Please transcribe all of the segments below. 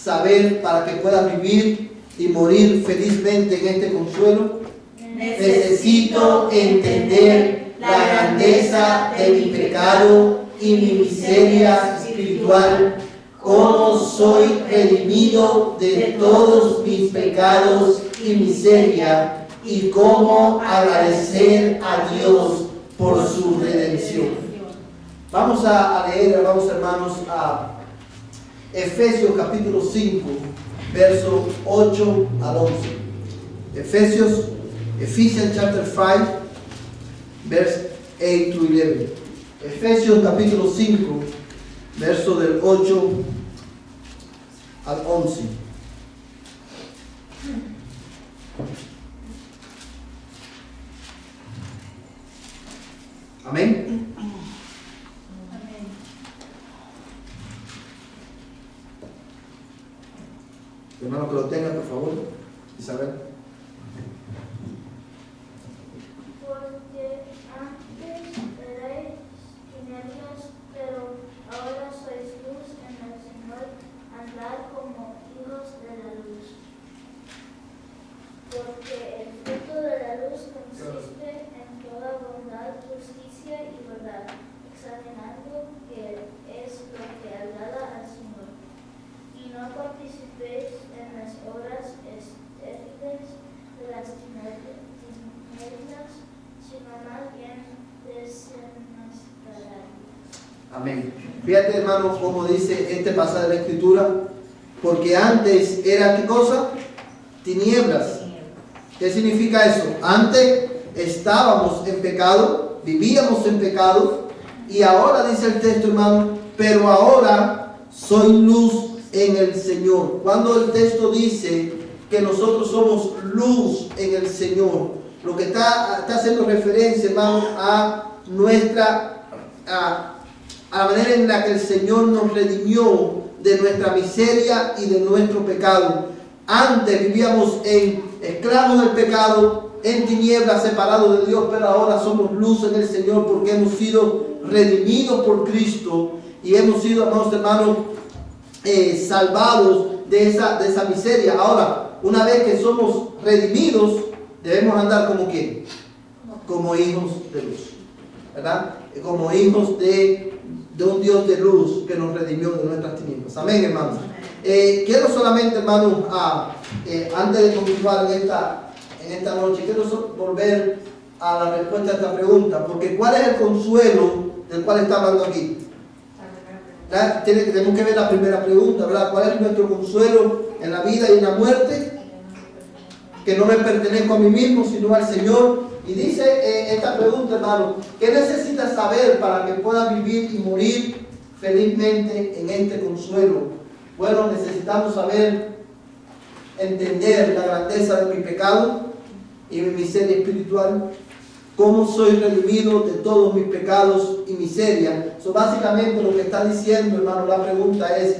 saber para que puedas vivir y morir felizmente en este consuelo? Necesito entender la grandeza de mi pecado y mi miseria espiritual, cómo soy redimido de todos mis pecados y miseria, y cómo agradecer a Dios por su redención. Vamos a leer, hermanos, a Efesios capítulo 5, versos 8 al 11. Ephesians chapter 5, verse 8 to 11. Efesios capítulo 5, verso del 8 al 11. Amén. Hermano, que lo tenga, por favor, Isabel. Porque antes erais tinieblas, pero ahora sois luz en el Señor, andad como hijos de la luz. Porque el fruto de la luz consiste en toda bondad, justicia y verdad, examinando qué es lo que agrada al Señor. Y no participéis en las obras estériles de las tinieblas, sino más bien desenmascararlas. Amén. Fíjate, hermano, como dice este pasaje de la Escritura, porque antes era, ¿qué cosa? Tinieblas. ¿Qué significa eso? Antes estábamos en pecado, vivíamos en pecado, y ahora dice el texto, hermano, pero ahora soy luz en el Señor. Cuando el texto dice que nosotros somos luz en el Señor, lo que está haciendo referencia, hermano, a la manera en la que el Señor nos redimió de nuestra miseria y de nuestro pecado. Antes vivíamos en esclavos del pecado, en tinieblas, separados de Dios, pero ahora somos luz en el Señor porque hemos sido redimidos por Cristo y hemos sido, hermanos, salvados de esa miseria. Ahora, una vez que somos redimidos, debemos andar como ¿quién? Como hijos de luz, ¿verdad? Como hijos de un Dios de luz que nos redimió de nuestras tinieblas. Amén, hermanos. Quiero solamente, hermanos, antes de continuar en esta noche, quiero volver a la respuesta a esta pregunta, porque ¿cuál es el consuelo del cual está hablando aquí? Tenemos que ver la primera pregunta, ¿verdad? ¿Cuál es nuestro consuelo en la vida y en la muerte? Que no me pertenezco a mí mismo, sino al Señor. Y dice esta pregunta, hermano, ¿qué necesitas saber para que puedas vivir y morir felizmente en este consuelo? Bueno, necesitamos saber, entender la grandeza de mi pecado y mi miseria espiritual, cómo soy redimido de todos mis pecados y miseria. Básicamente lo que está diciendo, hermano, la pregunta es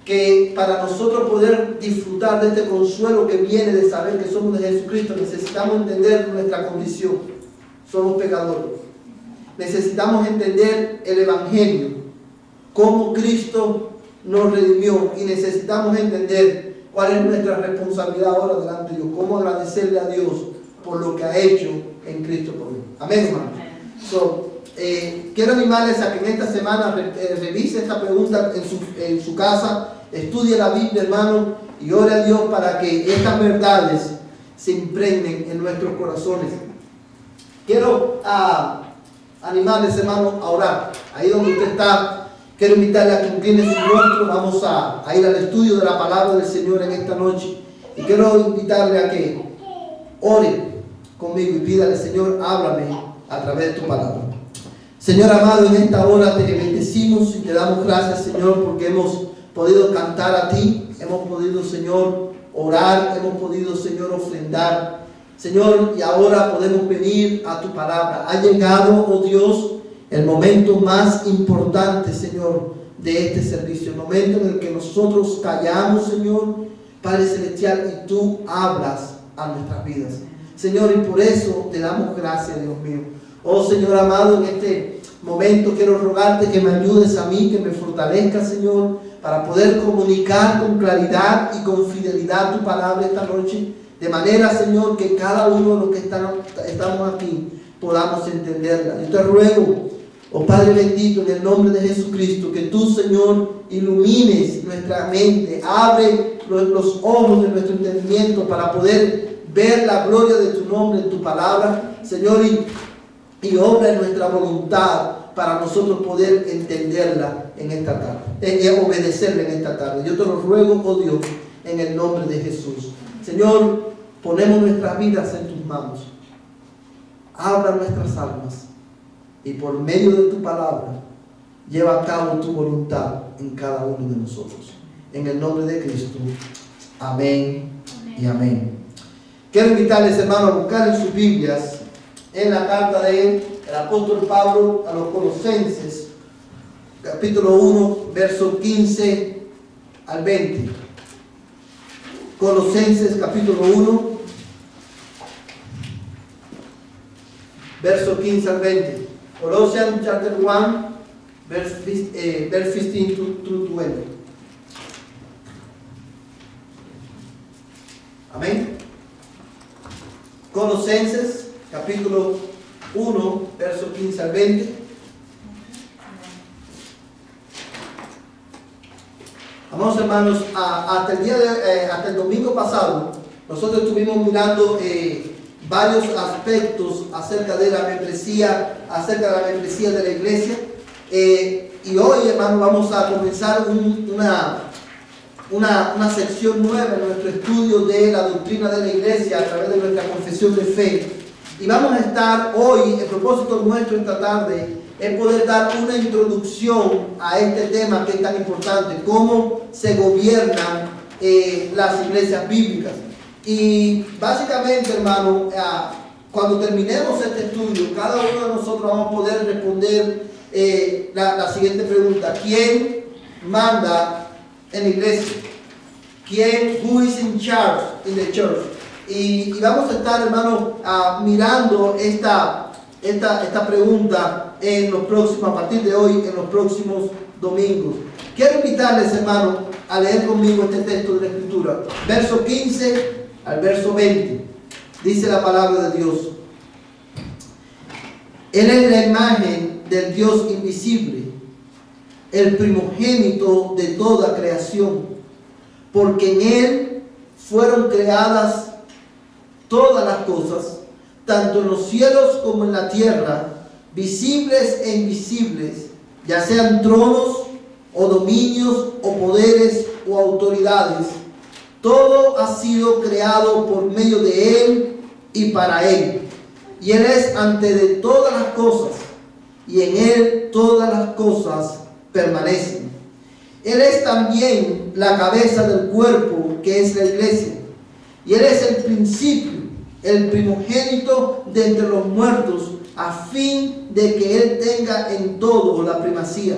que para nosotros poder disfrutar de este consuelo que viene de saber que somos de Jesucristo, necesitamos entender nuestra condición. Somos pecadores. Necesitamos entender el Evangelio, cómo Cristo nos redimió, y necesitamos entender cuál es nuestra responsabilidad ahora delante de Dios, cómo agradecerle a Dios por lo que ha hecho en Cristo por mí. Amén, hermano. Quiero animarles a que en esta semana revise esta pregunta en su casa, estudie la Biblia, hermano, y ore a Dios para que estas verdades se impregnen en nuestros corazones. Quiero animarles, hermano, a orar. Ahí donde usted está, quiero invitarle a que incline su rostro. Vamos a ir al estudio de la palabra del Señor en esta noche. Y quiero invitarle a que ore conmigo y pídale: Señor, háblame a través de tu palabra. Señor amado, en esta hora te bendecimos y te damos gracias, Señor, porque hemos podido cantar a ti, hemos podido, Señor, orar, hemos podido, Señor, ofrendar, Señor, y ahora podemos venir a tu palabra. Ha llegado, oh Dios, el momento más importante, Señor, de este servicio, el momento en el que nosotros callamos, Señor, Padre Celestial, y tú hablas a nuestras vidas, Señor, y por eso te damos gracias, Dios mío. Oh Señor amado, en este momento quiero rogarte que me ayudes a mí, que me fortalezcas, Señor, para poder comunicar con claridad y con fidelidad tu palabra esta noche, de manera, Señor, que cada uno de los que estamos aquí podamos entenderla. Yo te ruego, oh Padre bendito, en el nombre de Jesucristo, que tú, Señor, ilumines nuestra mente, abre los ojos de nuestro entendimiento para poder ver la gloria de tu nombre en tu palabra, Señor, y obra en nuestra voluntad para nosotros poder entenderla en esta tarde, obedecerla en esta tarde. Yo te lo ruego, oh Dios, en el nombre de Jesús. Señor, ponemos nuestras vidas en tus manos. Habla nuestras almas y por medio de tu palabra lleva a cabo tu voluntad en cada uno de nosotros. En el nombre de Cristo. Amén y amén. Quiero invitarles, hermanos, a buscar en sus Biblias en la carta del apóstol Pablo a los Colosenses, capítulo 1, verso 15 al 20. Colosenses, capítulo 1, verso 15 al 20. Colossians chapter 1, verse 15 to 20. Amén. Colosenses, capítulo 1, verso 15 al 20. Vamos, hermanos, hasta el domingo pasado, nosotros estuvimos mirando varios aspectos acerca de la membresía de la iglesia. Y hoy, hermanos, vamos a comenzar una sección nueva en nuestro estudio de la doctrina de la iglesia a través de nuestra confesión de fe. Y vamos a estar hoy, el propósito nuestro esta tarde es poder dar una introducción a este tema que es tan importante, cómo se gobiernan las iglesias bíblicas. Y básicamente, hermano, cuando terminemos este estudio, cada uno de nosotros vamos a poder responder la siguiente pregunta: ¿quién manda en la iglesia? Who is in charge in the church? Y vamos a estar, hermano, mirando esta pregunta a partir de hoy, en los próximos domingos. Quiero invitarles, hermano, a leer conmigo este texto de la Escritura, verso 15 al verso 20. Dice la palabra de Dios: Él es la imagen del Dios invisible, el primogénito de toda creación, porque en Él fueron creadas todas las cosas, tanto en los cielos como en la tierra, visibles e invisibles, ya sean tronos o dominios o poderes o autoridades. Todo ha sido creado por medio de Él y para Él. Y Él es antes de todas las cosas, y en Él todas las cosas permanecen. Él es también la cabeza del cuerpo, que es la iglesia. Y Él es el principio, el primogénito de entre los muertos, a fin de que Él tenga en todo la primacía.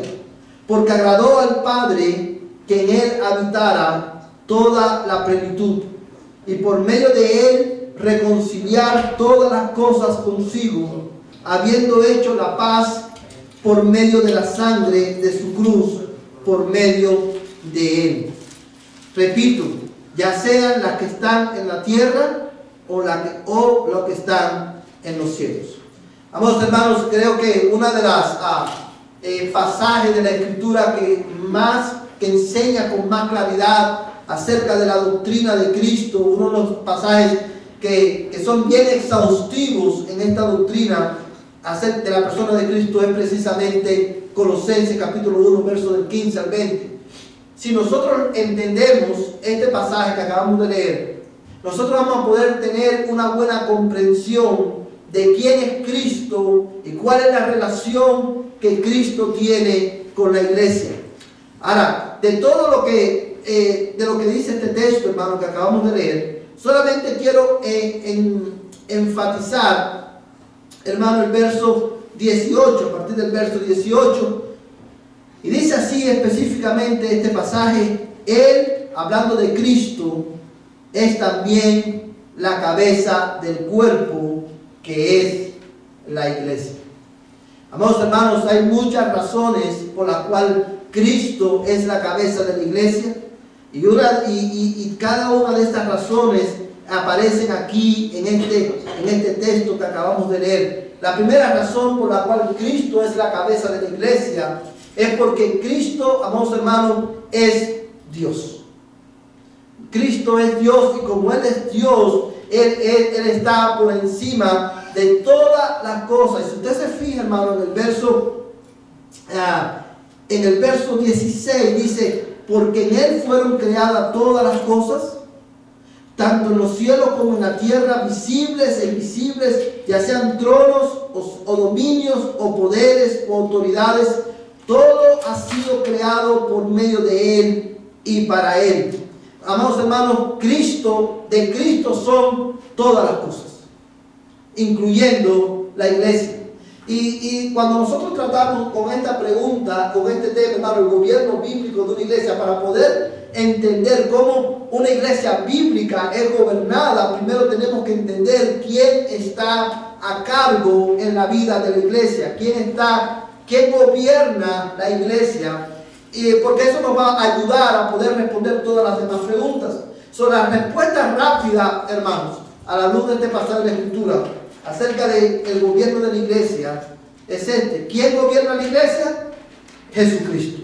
Porque agradó al Padre que en Él habitara toda la plenitud, y por medio de Él reconciliar todas las cosas consigo, habiendo hecho la paz por medio de la sangre de su cruz, por medio de Él. Repito, ya sean las que están en la tierra o los que están en los cielos. Vamos, hermanos, creo que una de las pasajes de la Escritura que enseña con más claridad acerca de la doctrina de Cristo, uno de los pasajes que son bien exhaustivos en esta doctrina acerca de la persona de Cristo, es precisamente Colosenses capítulo 1, verso del 15 al 20. Si nosotros entendemos este pasaje que acabamos de leer, nosotros vamos a poder tener una buena comprensión de quién es Cristo y cuál es la relación que Cristo tiene con la iglesia. Ahora, de todo lo que dice este texto, hermano, que acabamos de leer, solamente quiero enfatizar, hermano, el verso 18, a partir del verso 18, y dice así específicamente este pasaje: Él, hablando de Cristo, es también la cabeza del cuerpo, que es la iglesia. Amados hermanos, hay muchas razones por las cuales Cristo es la cabeza de la iglesia. Y cada una de estas razones aparecen aquí en este texto que acabamos de leer. La primera razón por la cual Cristo es la cabeza de la iglesia es porque Cristo, amados hermanos, es Dios. Cristo es Dios, y como Él es Dios, Él está por encima de todas las cosas. Y si usted se fija, hermano, en el verso 16 dice: porque en Él fueron creadas todas las cosas, tanto en los cielos como en la tierra, visibles e invisibles, ya sean tronos o dominios o poderes o autoridades. Todo ha sido creado por medio de Él y para Él. Amados hermanos, de Cristo son todas las cosas, incluyendo la iglesia. Y cuando nosotros tratamos con esta pregunta, con este tema, hermano, el gobierno bíblico de una iglesia, para poder entender cómo una iglesia bíblica es gobernada, primero tenemos que entender quién está a cargo en la vida de la iglesia, quién gobierna la iglesia, porque eso nos va a ayudar a poder responder todas las demás preguntas. La respuesta rápida, hermanos, a la luz de este pasaje de la Escritura, acerca del gobierno de la iglesia, es este. ¿Quién gobierna la iglesia? Jesucristo.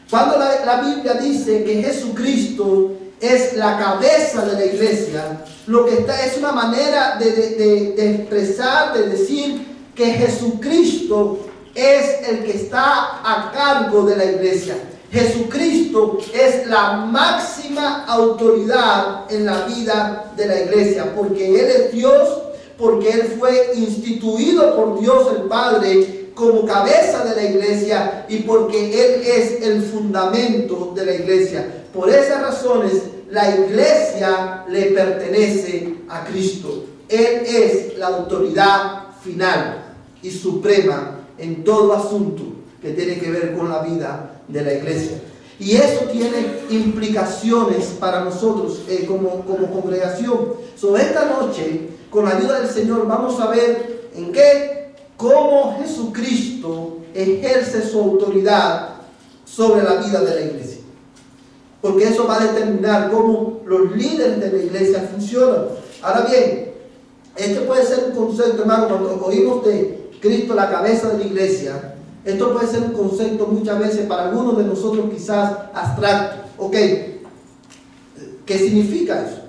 Cuando la Biblia dice que Jesucristo es la cabeza de la iglesia, lo que es una manera de expresar, de decir que Jesucristo es el que está a cargo de la iglesia. Jesucristo es la máxima autoridad en la vida de la iglesia, porque Él es Dios, porque Él fue instituido por Dios el Padre como cabeza de la iglesia, y porque Él es el fundamento de la iglesia. Por esas razones, la iglesia le pertenece a Cristo. Él es la autoridad final y suprema en todo asunto que tiene que ver con la vida de la iglesia. Y eso tiene implicaciones para nosotros como congregación. Esta noche, con la ayuda del Señor, vamos a ver cómo Jesucristo ejerce su autoridad sobre la vida de la iglesia. Porque eso va a determinar cómo los líderes de la iglesia funcionan. Ahora bien, este puede ser un concepto, hermano, cuando oímos de Cristo la cabeza de la iglesia, esto puede ser un concepto muchas veces para algunos de nosotros quizás abstracto. ¿Ok? ¿Qué significa eso?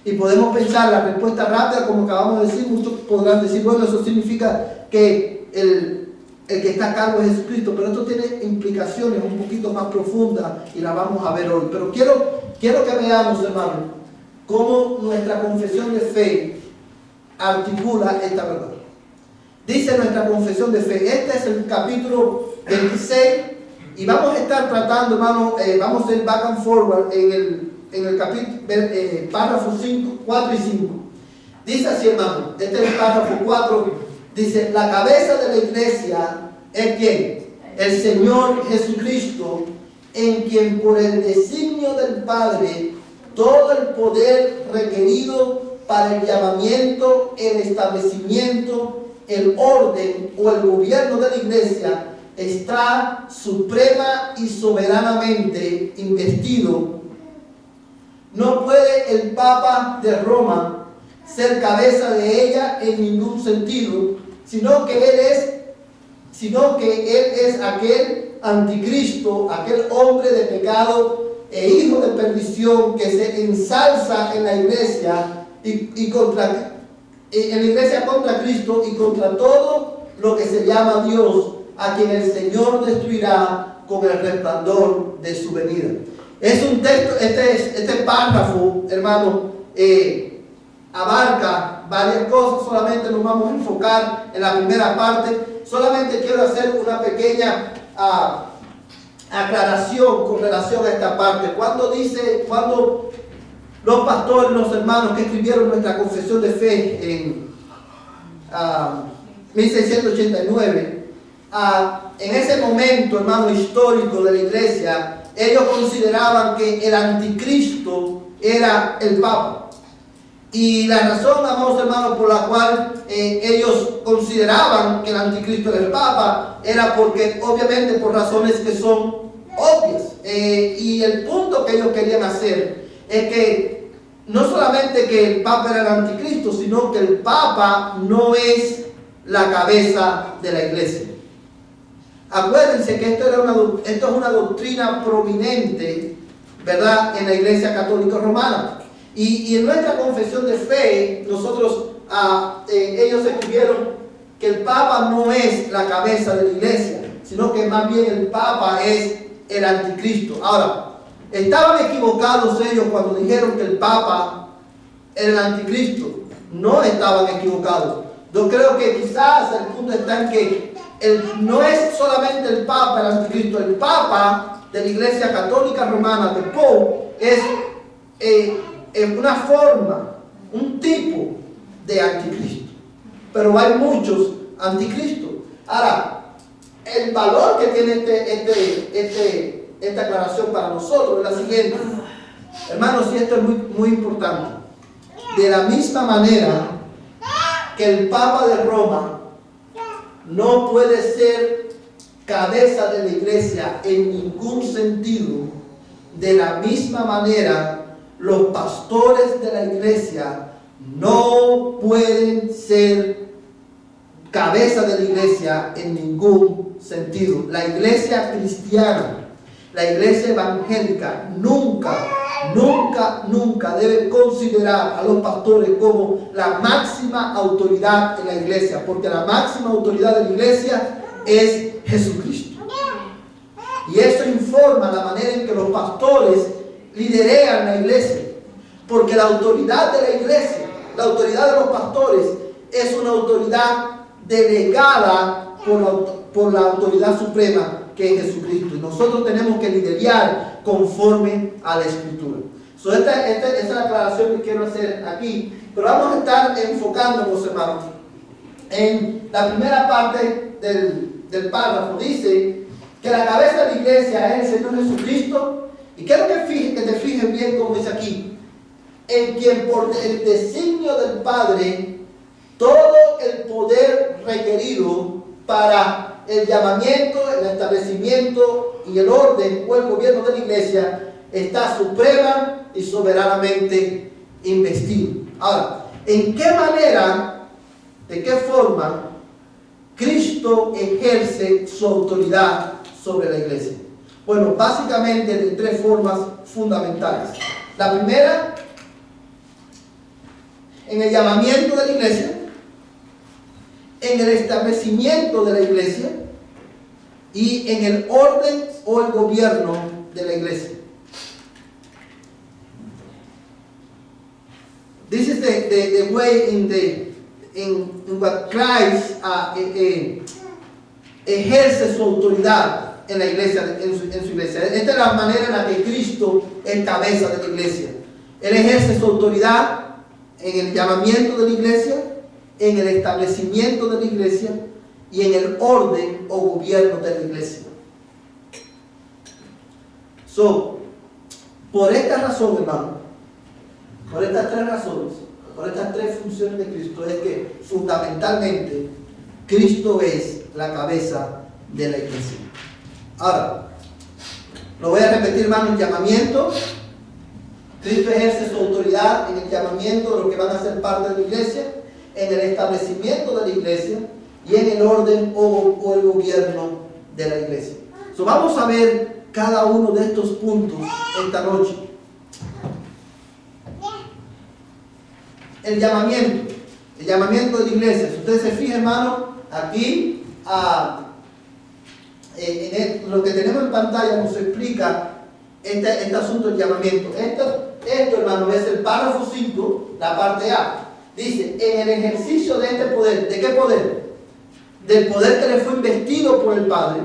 Y podemos pensar la respuesta rápida, como acabamos de decir. Muchos podrán decir, bueno, eso significa que el que está a cargo es Jesucristo, pero esto tiene implicaciones un poquito más profundas y las vamos a ver hoy. Pero quiero que veamos, hermano, cómo nuestra confesión de fe articula esta verdad. Dice nuestra confesión de fe, este es el capítulo 26, y vamos a estar tratando, hermano, vamos a ir back and forward en el capítulo, párrafos 4 y 5. Dice así, hermano, este es el párrafo 4, dice: la cabeza de la iglesia es ¿quién? El Señor Jesucristo, en quien por el designio del Padre todo el poder requerido para el llamamiento, el establecimiento, el orden o el gobierno de la iglesia está suprema y soberanamente investido. No puede el Papa de Roma ser cabeza de ella en ningún sentido, sino que él es aquel anticristo, aquel hombre de pecado e hijo de perdición que se ensalza en la iglesia en la iglesia contra Cristo y contra todo lo que se llama Dios, a quien el Señor destruirá con el resplandor de su venida. Es un texto, este párrafo, hermano, abarca varias cosas. Solamente nos vamos a enfocar en la primera parte. Solamente quiero hacer una pequeña aclaración con relación a esta parte. Cuando los pastores, los hermanos que escribieron nuestra confesión de fe en 1689, en ese momento, hermano, histórico de la iglesia, ellos consideraban que el anticristo era el Papa. Y la razón, amados hermanos, por la cual ellos consideraban que el anticristo era el Papa, era porque, obviamente, por razones que son obvias. Y el punto que ellos querían hacer es que no solamente que el Papa era el anticristo, sino que el Papa no es la cabeza de la iglesia. Acuérdense que esto es una doctrina prominente, ¿verdad?, en la Iglesia Católica Romana. Y en nuestra confesión de fe, nosotros, ellos escribieron que el Papa no es la cabeza de la iglesia, sino que más bien el Papa es el anticristo. Ahora, estaban equivocados ellos cuando dijeron que el Papa era el anticristo. No estaban equivocados. Yo creo que quizás el punto está en que no es solamente el Papa el anticristo. El Papa de la Iglesia Católica Romana, de Pope, es una forma, un tipo de anticristo. Pero hay muchos anticristos. Ahora, el valor que tiene esta aclaración para nosotros es la siguiente. Hermanos, y esto es muy, muy importante. De la misma manera que el Papa de Roma no puede ser cabeza de la iglesia en ningún sentido, de la misma manera los pastores de la iglesia no pueden ser cabeza de la iglesia en ningún sentido. La iglesia cristiana, la iglesia evangélica nunca debe considerar a los pastores como la máxima autoridad en la iglesia, porque la máxima autoridad de la iglesia es Jesucristo. Y eso informa la manera en que los pastores liderean la iglesia, porque la autoridad de la iglesia, la autoridad de los pastores, es una autoridad delegada por la autoridad suprema que es Jesucristo. Y nosotros tenemos que liderar conforme a la Escritura. Esta es la aclaración que quiero hacer aquí, pero vamos a estar enfocándonos, hermanos, en la primera parte del párrafo. Dice que la cabeza de la iglesia es el Señor Jesucristo. Y quiero que te fijes bien como dice aquí, en quien por el designio del Padre todo el poder requerido para el llamamiento, el establecimiento y el orden o el gobierno de la iglesia está suprema y soberanamente investido. Ahora, ¿en qué manera, de qué forma Cristo ejerce su autoridad sobre la iglesia? Bueno, básicamente de tres formas fundamentales. La primera, en el llamamiento de la iglesia, en el establecimiento de la iglesia y en el orden o el gobierno de la iglesia. This is the way in what Christ ejerce su autoridad en la iglesia, en su iglesia. Esta es la manera en la que Cristo es cabeza de la iglesia. Él ejerce su autoridad en el llamamiento de la iglesia, en el establecimiento de la iglesia y en el orden o gobierno de la iglesia. Por esta razón, hermano, por estas tres razones, por estas tres funciones de Cristo, es que fundamentalmente Cristo es la cabeza de la iglesia. Ahora, lo voy a repetir, hermano: el llamamiento. Cristo ejerce su autoridad en el llamamiento de los que van a ser parte de la iglesia, en el establecimiento de la iglesia y en el orden o el gobierno de la iglesia. Vamos a ver cada uno de estos puntos esta noche. El llamamiento de la iglesia. Si ustedes se fijan, hermano, aquí lo que tenemos en pantalla nos explica este asunto del llamamiento. Esto, hermano, es el párrafo 5, la parte A. Dice: en el ejercicio de este poder. ¿De qué poder? Del poder que le fue investido por el Padre.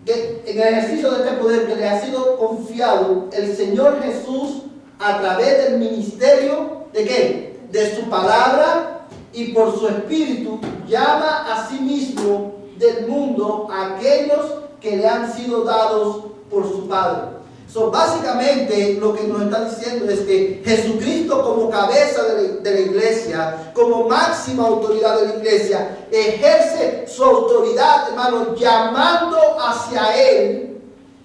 En el ejercicio de este poder que le ha sido confiado, el Señor Jesús, a través del ministerio, ¿de qué? De su palabra y por su Espíritu, llama a sí mismo del mundo a aquellos que le han sido dados por su Padre. Básicamente lo que nos está diciendo es que Jesucristo, como cabeza de la iglesia, como máxima autoridad de la iglesia, ejerce su autoridad, hermano, llamando hacia Él,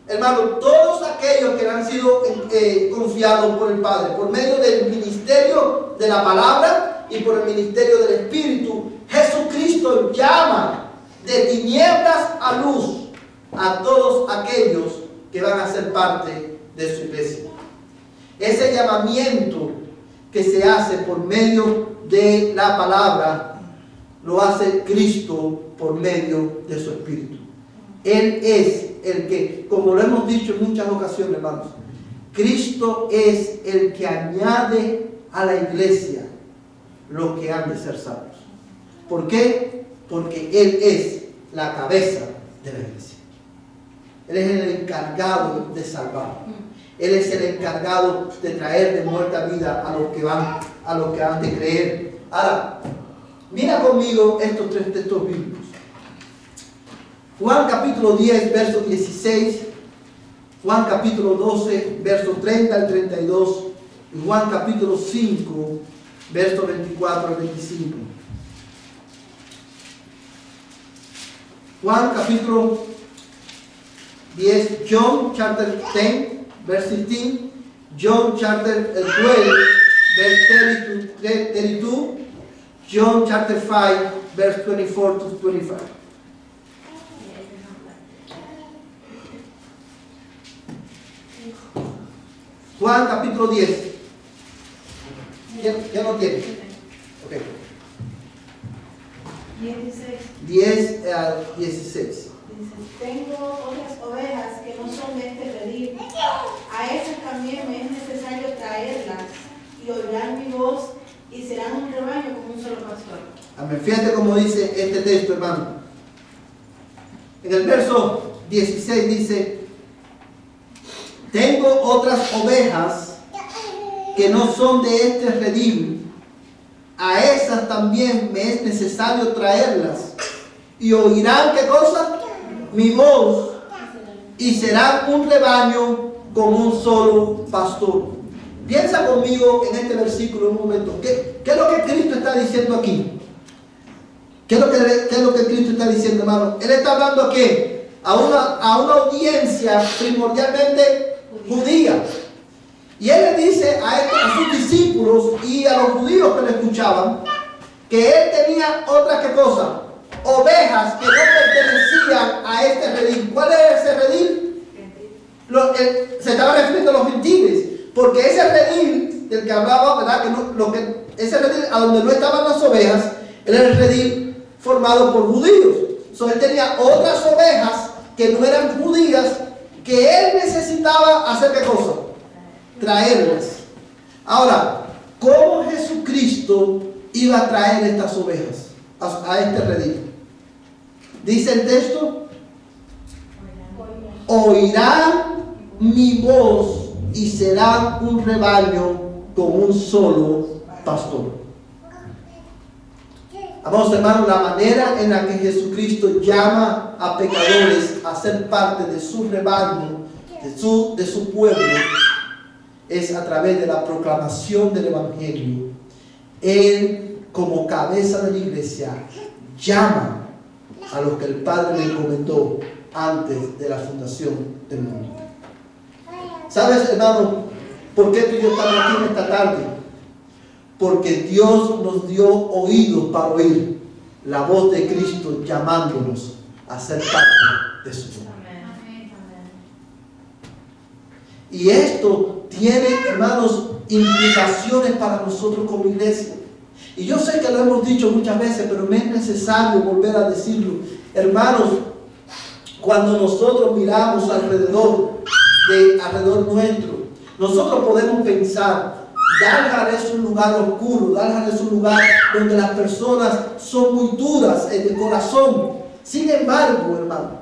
hermano, todos aquellos que han sido confiados por el Padre, por medio del ministerio de la palabra y por el ministerio del Espíritu. Jesucristo llama de tinieblas a luz a todos aquellos que van a ser parte de su iglesia. Ese llamamiento que se hace por medio de la palabra, lo hace Cristo por medio de su Espíritu. Él es el que, como lo hemos dicho en muchas ocasiones, hermanos, Cristo es el que añade a la iglesia los que han de ser salvos. ¿Por qué? Porque Él es la cabeza de la iglesia. Él es el encargado de salvar. Él es el encargado de traer de muerte a vida a los que han de creer. Ahora, mira conmigo estos tres textos bíblicos. Juan capítulo 10, verso 16. Juan capítulo 12, verso 30 al 32. Y Juan capítulo 5, verso 24 al 25. Juan capítulo 10, John chapter 10, verse 15, John chapter 12, verse 32, John chapter 5, verse 24 to 25. Juan capítulo 10. ¿Ya lo tiene? Okay. 10 al 16. Dice, tengo otras ovejas que no son de este redil. A esas también me es necesario traerlas, y oirán mi voz, y serán un rebaño como un solo pastor. Amén. Fíjate cómo dice este texto, hermano. En el verso 16 dice: tengo otras ovejas que no son de este redil. A esas también me es necesario traerlas, y oirán, ¿qué cosa? Mi voz, y serán un rebaño con un solo pastor. Piensa conmigo en este versículo un momento. ¿Qué es lo que Cristo está diciendo aquí? ¿Qué es lo que Cristo está diciendo, hermano? Él está hablando aquí a una audiencia primordialmente judía. Y Él le dice a sus discípulos y a los judíos que le escuchaban que Él tenía otras, ¿qué cosa? Ovejas que no pertenecían a este redil. ¿Cuál es ese redil? Se estaba refiriendo a los gentiles, porque ese redil del que hablaba, ¿verdad? Ese redil a donde no estaban las ovejas era el redil formado por judíos. Él tenía otras ovejas que no eran judías, que Él necesitaba hacer, ¿qué cosa? Traerlas. Ahora, ¿cómo Jesucristo iba a traer estas ovejas a este redil? Dice el texto: oirán mi voz y serán un rebaño con un solo pastor. Amados hermanos, la manera en la que Jesucristo llama a pecadores a ser parte de su rebaño, de su pueblo, es a través de la proclamación del Evangelio. Él, como cabeza de la iglesia, llama a los que el Padre le encomendó antes de la fundación del mundo. ¿Sabes, hermano, por qué tú y yo estamos aquí en esta tarde? Porque Dios nos dio oídos para oír la voz de Cristo llamándonos a ser parte de su pueblo. Y esto tiene, hermanos, implicaciones para nosotros como iglesia. Y yo sé que lo hemos dicho muchas veces, pero me es necesario volver a decirlo. Hermanos, cuando nosotros miramos alrededor nuestro, nosotros podemos pensar: Dalhart es un lugar oscuro, Dalhart es un lugar donde las personas son muy duras en el corazón. Sin embargo, hermano,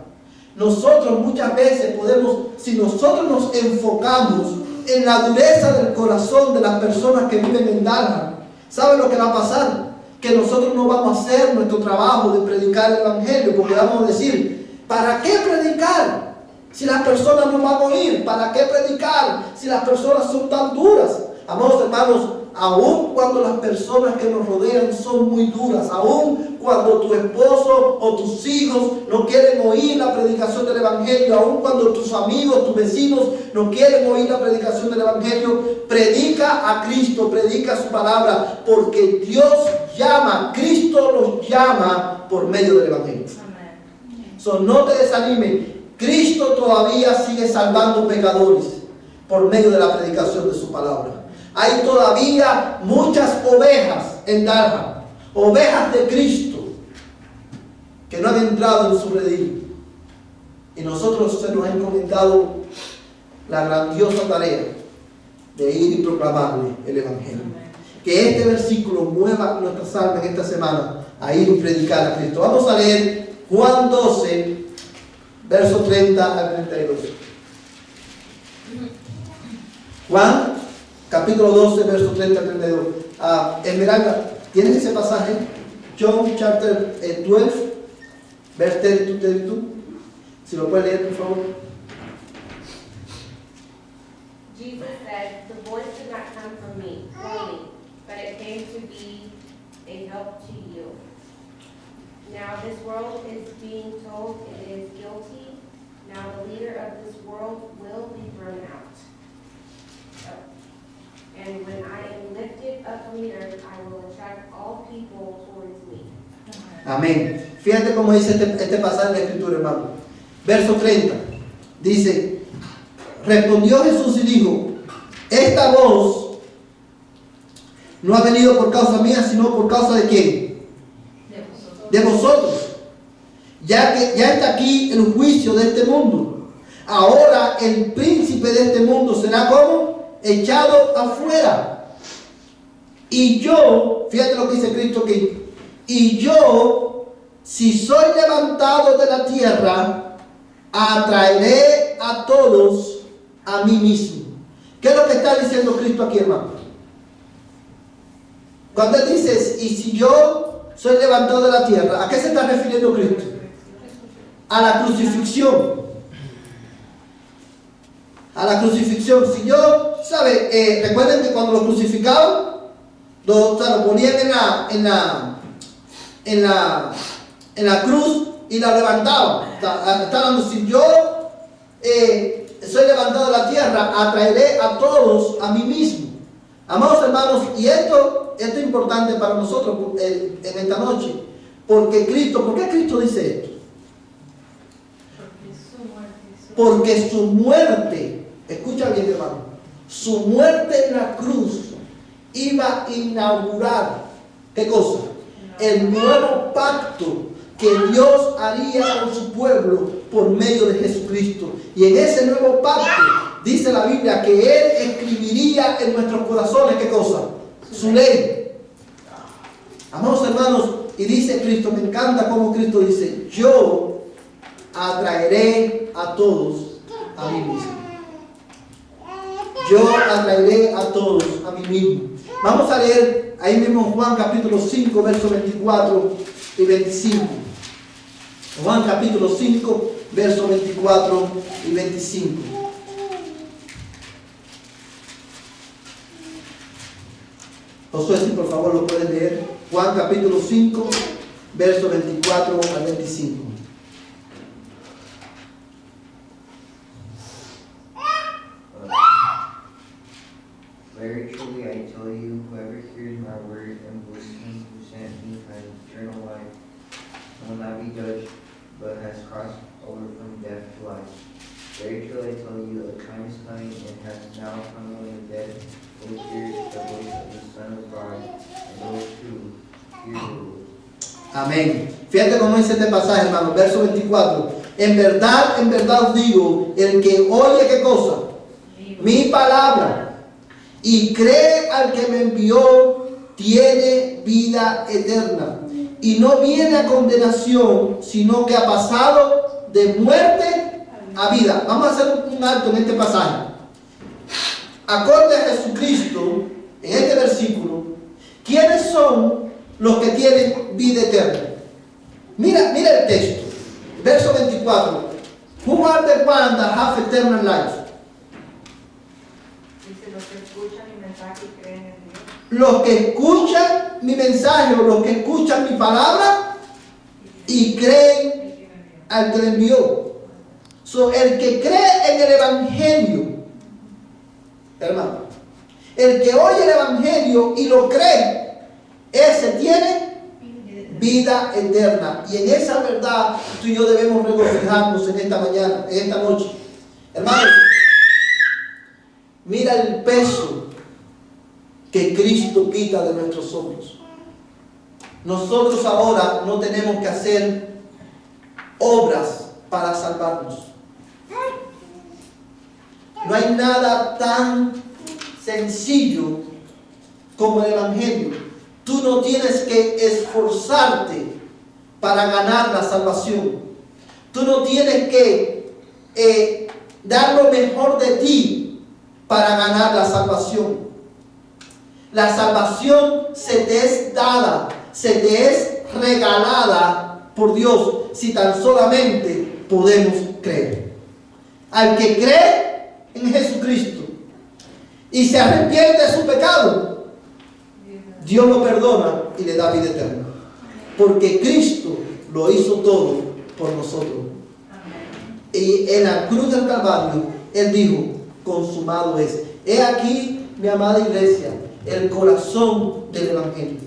nosotros muchas veces podemos, si nosotros nos enfocamos en la dureza del corazón de las personas que viven en Dalhart, ¿saben lo que va a pasar? Que nosotros no vamos a hacer nuestro trabajo de predicar el Evangelio, porque vamos a decir: ¿para qué predicar Si las personas no van a oír, ¿para qué predicar? Si las personas son tan duras. Amados hermanos, aun cuando las personas que nos rodean son muy duras, aun cuando tu esposo o tus hijos no quieren oír la predicación del Evangelio, aun cuando tus amigos, tus vecinos no quieren oír la predicación del Evangelio, predica a Cristo, predica su palabra, porque Dios llama, Cristo nos llama por medio del Evangelio. So, no te desanimen. Cristo todavía sigue salvando pecadores por medio de la predicación de su palabra. Hay todavía muchas ovejas en Dalham, ovejas de Cristo, que no han entrado en su redil. Y nosotros se nos ha encomendado la grandiosa tarea de ir y proclamarle el Evangelio. Que este versículo mueva nuestras almas en esta semana a ir y predicar a Cristo. Vamos a leer Juan 12, verso 30 al 32. Juan, capítulo 12, verso 30 al 32. Esmeralda, ¿tienes ese pasaje? John chapter 12, verse 32, 32. Si lo puedes leer, por favor. Jesus said, "The voice did not come from me, but it came to be a help to you. Now this world is being told it is guilty. Now the leader of this world will be thrown out. And when I am lifted up from the earth, I will attract all people towards me." Amén. Fíjate cómo dice este pasaje de la Escritura, hermano. Verso 30. Dice, respondió Jesús y dijo, esta voz no ha venido por causa mía, sino por causa de ¿quién? De vosotros. Ya está aquí el juicio de este mundo. Ahora el príncipe de este mundo será como echado afuera. Y yo, fíjate lo que dice Cristo aquí. Y yo, si soy levantado de la tierra, atraeré a todos a mí mismo. ¿Qué es lo que está diciendo Cristo aquí, hermano? Cuando él dice, y si yo soy levantado de la tierra, ¿a qué se está refiriendo Cristo? A la crucifixión. A la crucifixión. Si yo, ¿sabe? Recuerden que cuando lo crucificaban, lo ponían en la cruz y la levantaban. Está hablando, si yo soy levantado de la tierra, atraeré a todos a mí mismo. Amados hermanos, y esto es importante para nosotros en esta noche, porque Cristo, ¿por qué Cristo dice esto? Porque su muerte, escucha bien, hermano, su muerte en la cruz iba a inaugurar, ¿qué cosa? El nuevo pacto que Dios haría con su pueblo por medio de Jesucristo. Y en ese nuevo pacto, dice la Biblia, que Él escribiría en nuestros corazones, ¿qué cosa? Su ley. Amados hermanos, y dice Cristo, me encanta como Cristo dice, yo atraeré a todos a mí mismo. Yo atraeré a todos a mí mismo. Vamos a leer ahí mismo Juan capítulo 5, versos 24 y 25. Juan capítulo 5, versos 24 y 25. Josué, si por favor lo pueden leer. Juan capítulo 5, versos 24 al 25. Very truly I tell you, whoever hears my word and believes him who sent me has eternal life, and will not be judged, but has crossed over from death to life. Very truly I tell you, a time is coming and has now come when the dead will hear the voice of the Son of God, and those who hear will. Amén. Fíjate cómo dice este pasaje, hermano, verso 24. En verdad os digo, el que oye, ¿qué cosa? Mi palabra, y cree al que me envió, tiene vida eterna, y no viene a condenación, sino que ha pasado de muerte a vida. Vamos a hacer un alto en este pasaje. Acorde a Jesucristo, en este versículo, ¿quiénes son los que tienen vida eterna? Mira el texto, verso 24. Who are the ones that have eternal life? Dice los que escuchan mi mensaje y creen en Dios. Los que escuchan mi mensaje o los que escuchan mi palabra y creen al que le envió. So, el que cree en el Evangelio, hermano, el que oye el Evangelio y lo cree, ese tiene vida eterna. Y en esa verdad tú y yo debemos regocijarnos en esta mañana, en esta noche. Hermano, mira el peso que Cristo quita de nuestros hombros. Nosotros ahora no tenemos que hacer obras para salvarnos. No hay nada tan sencillo como el Evangelio. Tú no tienes que esforzarte para ganar la salvación. Tú no tienes que dar lo mejor de ti para ganar la salvación. La salvación se te es dada, se te es regalada por Dios si tan solamente podemos creer. Al que cree en Jesucristo y se arrepiente de su pecado, Dios lo perdona y le da vida eterna. Porque Cristo lo hizo todo por nosotros. Y en la cruz del Calvario, Él dijo, consumado es. He aquí, mi amada iglesia, el corazón del Evangelio.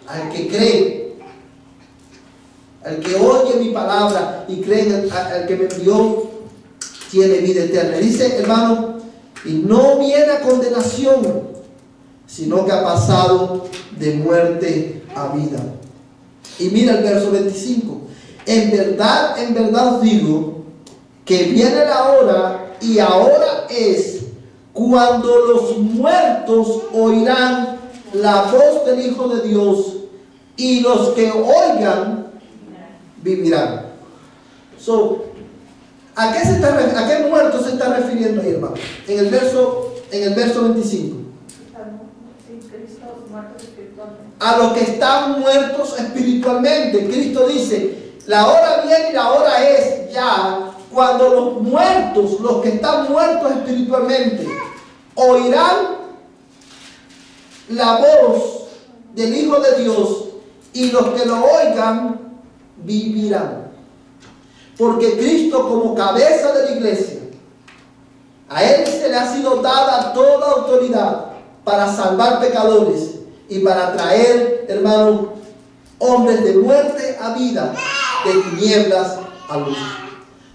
Al que cree, al que oye mi palabra y cree al que me envió, tiene vida eterna. Dice, hermano, y no viene a condenación, sino que ha pasado de muerte a vida. Y mira el verso 25. En verdad os digo, que viene la hora, y ahora es, cuando los muertos oirán la voz del Hijo de Dios, y los que oigan vivirán. So, ¿a qué muertos se está refiriendo ahí, hermano? En el verso 25. A los que están muertos espiritualmente. Cristo dice, la hora viene y la hora es ya, cuando los muertos, los que están muertos espiritualmente, oirán la voz del Hijo de Dios, y los que lo oigan vivirán. Porque Cristo, como cabeza de la iglesia, a Él se le ha sido dada toda autoridad para salvar pecadores y para traer, hermanos, hombres de muerte a vida, de tinieblas a luz.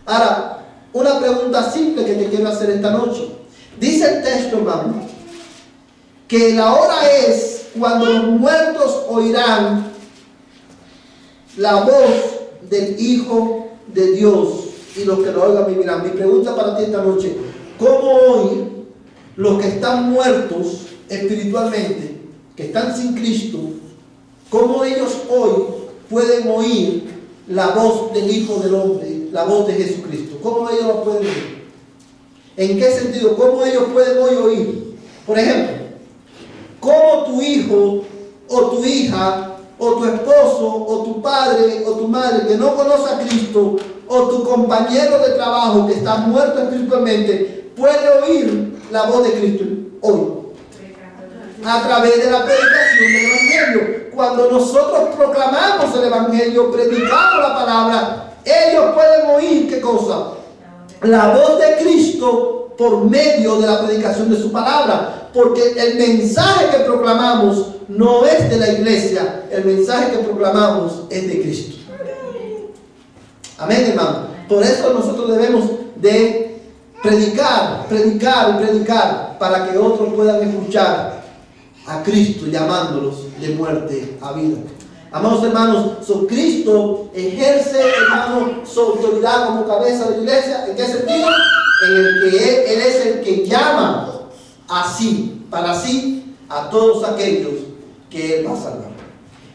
Ahora, una pregunta simple que te quiero hacer esta noche. Dice el texto, hermano, que la hora es cuando los muertos oirán la voz del Hijo de Dios, y los que lo oigan vivirán. Mi pregunta para ti esta noche: ¿cómo hoy los que están muertos espiritualmente, que están sin Cristo, cómo ellos hoy pueden oír la voz del Hijo del Hombre, la voz de Jesucristo? ¿Cómo ellos la pueden oír? ¿En qué sentido? ¿Cómo ellos pueden hoy oír? Por ejemplo, ¿cómo tu hijo o tu hija o tu esposo o tu padre o tu madre que no conoce a Cristo, o tu compañero de trabajo que está muerto espiritualmente, puede oír la voz de Cristo hoy? A través de la predicación del Evangelio. Cuando nosotros proclamamos el Evangelio, predicamos la palabra, ellos pueden oír, ¿qué cosa? La voz de Cristo por medio de la predicación de su palabra. Porque el mensaje que proclamamos no es de la iglesia, el mensaje que proclamamos es de Cristo. Amén, hermano. Por eso nosotros debemos de predicar, para que otros puedan escuchar a Cristo llamándolos de muerte a vida. Amados hermanos, Cristo ejerce, hermano, su autoridad como cabeza de la iglesia. ¿En qué sentido? En el que Él es el que llama así, para sí, a todos aquellos que Él va a salvar.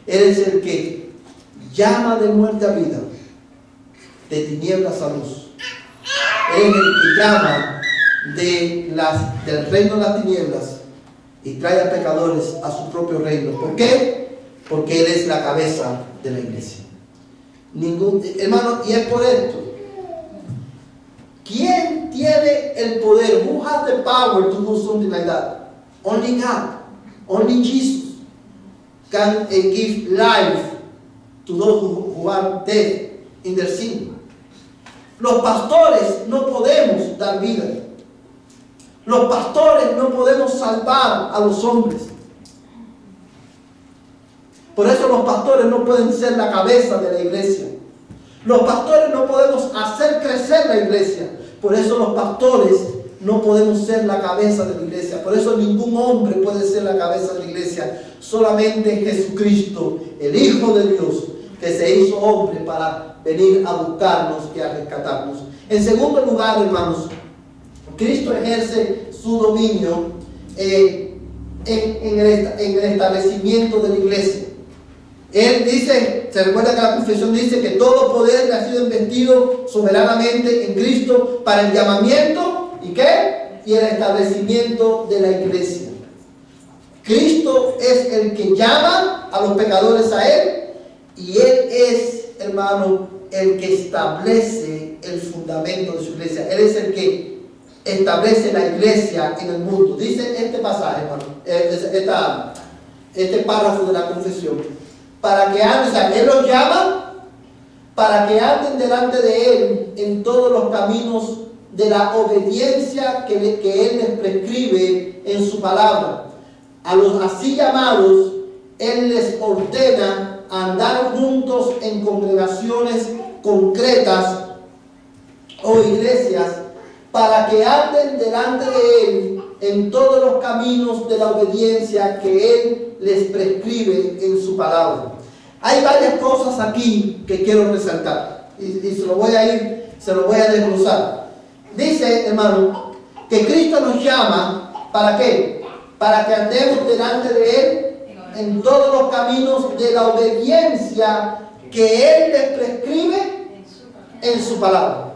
Él es el que llama de muerte a vida, de tinieblas a luz. Él es el que llama del reino de las tinieblas y trae a pecadores a su propio reino. ¿Por qué? Porque Él es la cabeza de la iglesia. Hermano, y es por esto. ¿Quién tiene el poder? Who has the power to do something like that? Only God. Only Jesus can give life to those who are dead in their sin. Los pastores no podemos dar vida. Los pastores no podemos salvar a los hombres. Por eso los pastores no pueden ser la cabeza de la iglesia. Los pastores no podemos hacer crecer la iglesia. Por eso los pastores no podemos ser la cabeza de la iglesia. Por eso ningún hombre puede ser la cabeza de la iglesia. Solamente Jesucristo, el Hijo de Dios, que se hizo hombre para venir a buscarnos y a rescatarnos. En segundo lugar, hermanos, Cristo ejerce su dominio en el establecimiento de la iglesia. Él dice, se recuerda que la confesión dice que todo poder le ha sido investido soberanamente en Cristo para el llamamiento ¿y qué? Y el establecimiento de la iglesia. Cristo es el que llama a los pecadores a Él y Él es, hermano, el que establece el fundamento de su iglesia. Él es el que establece la iglesia en el mundo. Dice este pasaje, hermano, este párrafo de la confesión. Para que anden, o sea, Él los llama para que anden delante de Él en todos los caminos de la obediencia que Él les prescribe en su palabra. A los así llamados, Él les ordena andar juntos en congregaciones concretas o iglesias para que anden delante de Él en todos los caminos de la obediencia que Él les prescribe en su palabra. Hay varias cosas aquí que quiero resaltar y se lo voy a desglosar. Dice, hermano, que Cristo nos llama, ¿para qué? Para que andemos delante de Él en todos los caminos de la obediencia que Él les prescribe en su palabra.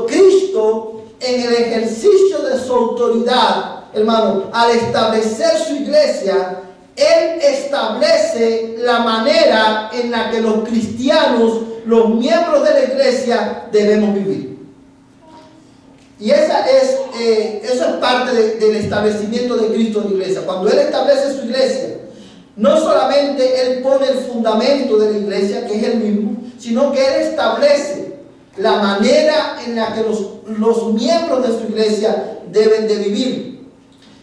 Cristo, en el ejercicio de su autoridad, hermano, al establecer su iglesia, Él establece la manera en la que los cristianos, los miembros de la iglesia, debemos vivir. Y eso es parte del establecimiento de Cristo en la iglesia. Cuando Él establece su iglesia, no solamente Él pone el fundamento de la iglesia, que es Él mismo, sino que Él establece la manera en la que los miembros de su iglesia deben de vivir.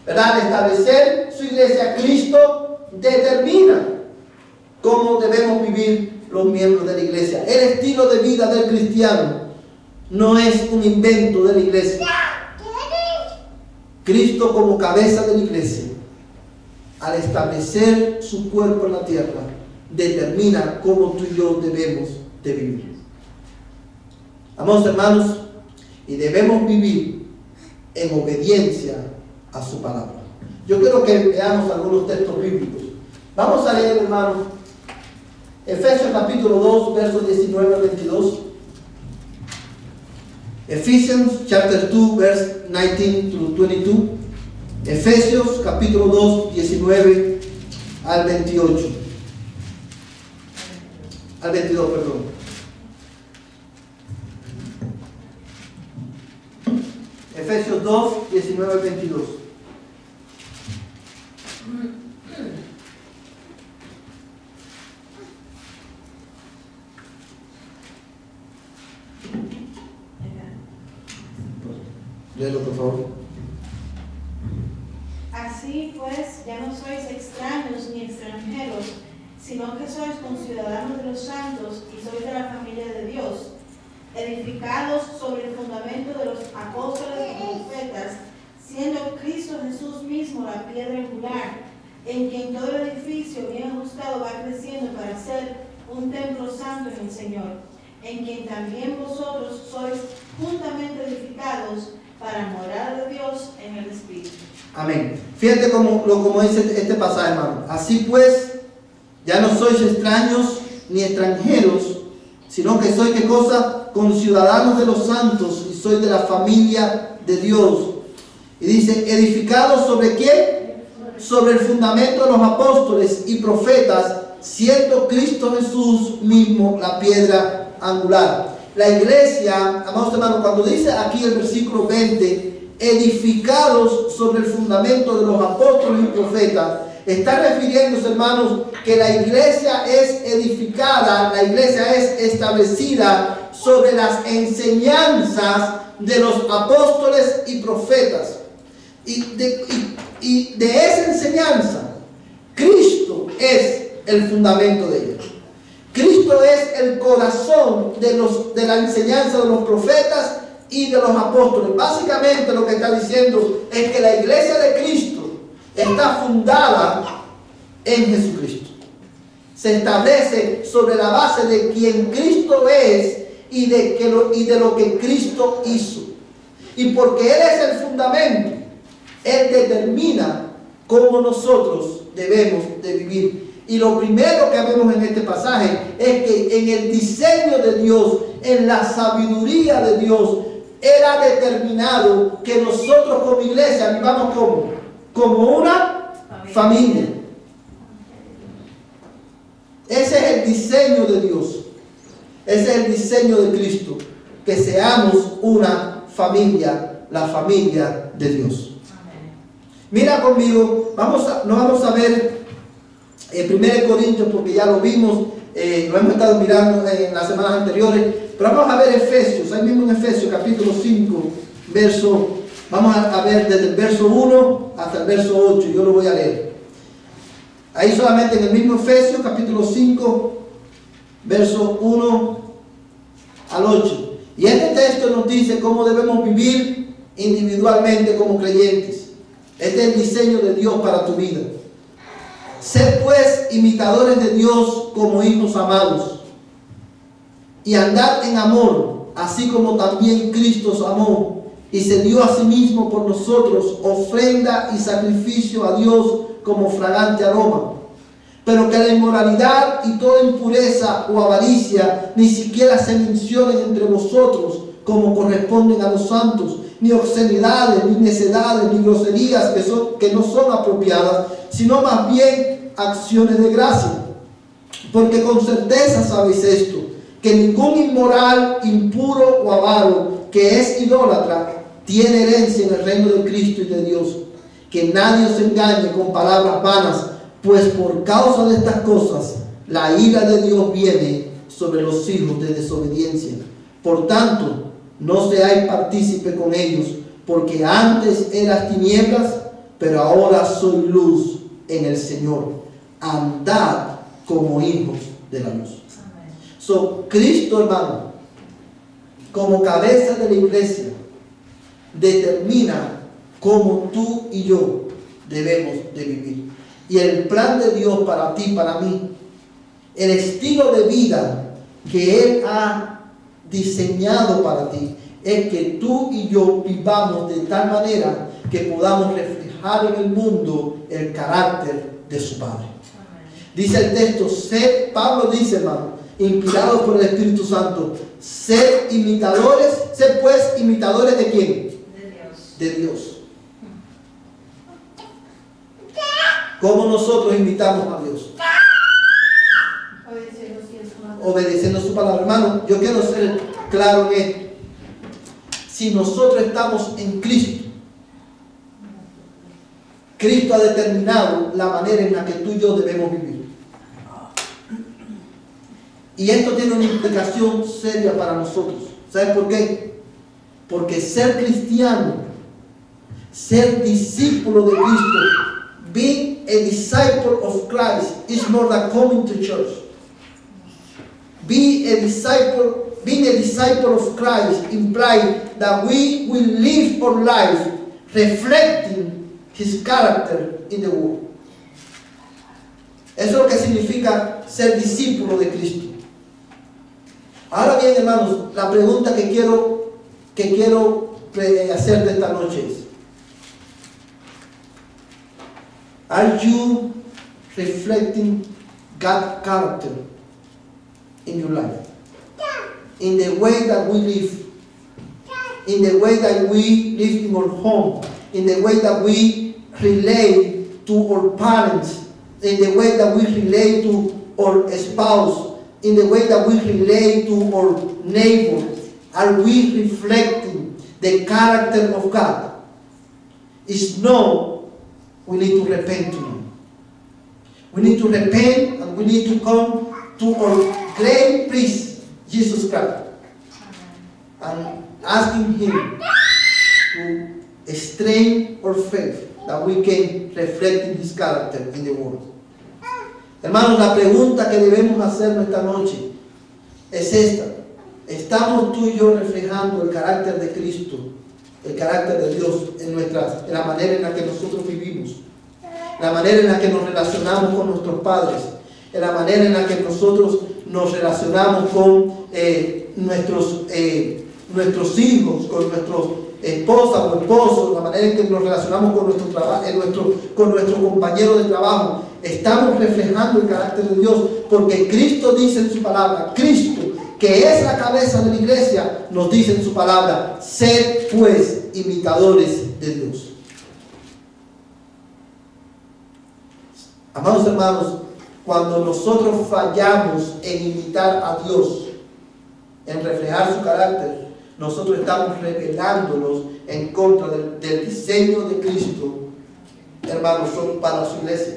¿Verdad? Al establecer su iglesia, Cristo determina cómo debemos vivir los miembros de la iglesia. El estilo de vida del cristiano no es un invento de la iglesia. Cristo, como cabeza de la iglesia, al establecer su cuerpo en la tierra, determina cómo tú y yo debemos de vivir. Amados hermanos, y debemos vivir en obediencia a su palabra. Yo quiero que veamos algunos textos bíblicos. Vamos a leer, hermanos, Efesios capítulo 2, versos 19 al 22. Ephesians chapter 2, verse 19 to 22. Efesios capítulo 2, 19 al 28. Al 22, perdón. Efesios 2, 19 al 22. Léelo, por favor. Así pues, ya no sois extraños ni extranjeros, sino que sois conciudadanos de los santos y sois de la familia de Dios, edificados sobre el fundamento de los apóstoles y profetas, siendo Cristo Jesús mismo la piedra angular, en quien todo el edificio bien ajustado va creciendo para ser un templo santo en el Señor, en quien también vosotros sois juntamente edificados para morar de Dios en el Espíritu. Amén. Fíjate como dice este pasaje, hermano. Así pues, ya no sois extraños ni extranjeros, sino que sois, ¿qué cosa? Conciudadanos de los santos y sois de la familia de Dios. Y dice, edificados sobre ¿quién? Sobre el fundamento de los apóstoles y profetas, siendo Cristo Jesús mismo la piedra angular. La iglesia, amados hermanos, cuando dice aquí el versículo 20, edificados sobre el fundamento de los apóstoles y profetas, está refiriéndose, hermanos, que la iglesia es edificada, la iglesia es establecida sobre las enseñanzas de los apóstoles y profetas. Y de esa enseñanza, Cristo es el fundamento de ella. Cristo es el corazón de la enseñanza de los profetas y de los apóstoles. Básicamente lo que está diciendo es que la iglesia de Cristo está fundada en Jesucristo. Se establece sobre la base de quien Cristo es y de lo que Cristo hizo. Y porque Él es el fundamento, Él determina cómo nosotros debemos de vivir. Y lo primero que vemos en este pasaje es que en el diseño de Dios, en la sabiduría de Dios, Él ha determinado que nosotros como iglesia vivamos como una familia. Ese es el diseño de Dios. Ese es el diseño de Cristo. Que seamos una familia, la familia de Dios. Mira conmigo, no vamos a ver 1 Corintios porque ya lo vimos, lo hemos estado mirando en las semanas anteriores, pero vamos a ver Efesios, ahí mismo en Efesios capítulo 5, vamos a ver desde el verso 1 hasta el verso 8, yo lo voy a leer. Ahí solamente en el mismo Efesios capítulo 5, verso 1 al 8. Y este texto nos dice cómo debemos vivir individualmente como creyentes. Este es el diseño de Dios para tu vida. Sed pues imitadores de Dios como hijos amados, y andad en amor, así como también Cristo os amó, y se dio a sí mismo por nosotros, ofrenda y sacrificio a Dios como fragante aroma. Pero que la inmoralidad y toda impureza o avaricia ni siquiera se mencionen entre vosotros, como corresponden a los santos, ni obscenidades, ni necedades, ni groserías que no son apropiadas, sino más bien acciones de gracia. Porque con certeza sabéis esto, que ningún inmoral, impuro o avaro, que es idólatra, tiene herencia en el reino de Cristo y de Dios. Que nadie os engañe con palabras vanas, pues por causa de estas cosas, la ira de Dios viene sobre los hijos de desobediencia. Por tanto, no seáis partícipe con ellos, porque antes eras tinieblas, pero ahora soy luz en el Señor. Andad como hijos de la luz. Cristo, hermano, como cabeza de la iglesia, determina cómo tú y yo debemos de vivir. Y el plan de Dios para ti, para mí, el estilo de vida que Él ha diseñado para ti, es que tú y yo vivamos de tal manera que podamos reflejar en el mundo el carácter de su Padre. Dice el texto, Pablo dice, hermano, inspirado por el Espíritu Santo, sed imitadores, sed pues imitadores ¿de quién? De Dios. De Dios. ¿Cómo nosotros imitamos a Dios? Obedeciendo su palabra. Hermano, yo quiero ser claro en esto. Si nosotros estamos en Cristo, Cristo ha determinado la manera en la que tú y yo debemos vivir. Y esto tiene una implicación seria para nosotros. ¿Sabes por qué? Porque ser cristiano, ser discípulo de Cristo, being a disciple of Christ is more than coming to church. Being a disciple of Christ implies that we will live our life reflecting His character in the world. Eso es lo que significa ser discípulo de Cristo. Ahora bien, hermanos, la pregunta que quiero hacer de esta noche es: are you reflecting God's character in your life? In the way that we live, in the way that we live in our home, in the way that we relate to our parents, in the way that we relate to our spouse, in the way that we relate to our neighbor, are we reflecting the character of God? If no, we need to repent to Him. We need to repent and we need to come to our great priest, Jesus Christ, and asking Him to strengthen our faith, that we can reflect in His character in the world. Hermanos, la pregunta que debemos hacer esta noche es esta: ¿estamos tú y yo reflejando el carácter de Cristo, el carácter de Dios en la manera en la que nosotros vivimos, la manera en la que nos relacionamos con nuestros padres, en la manera en la que nosotros nos relacionamos con nuestros hijos, con nuestras esposas o esposos, la manera en que nos relacionamos con nuestro compañero de trabajo? Estamos reflejando el carácter de Dios, porque Cristo dice en su palabra, Cristo, que es la cabeza de la iglesia, nos dice en su palabra: sed pues imitadores de Dios. Amados hermanos, cuando nosotros fallamos en imitar a Dios, en reflejar su carácter, nosotros estamos rebelándonos en contra del diseño de Cristo, hermanos, para su iglesia.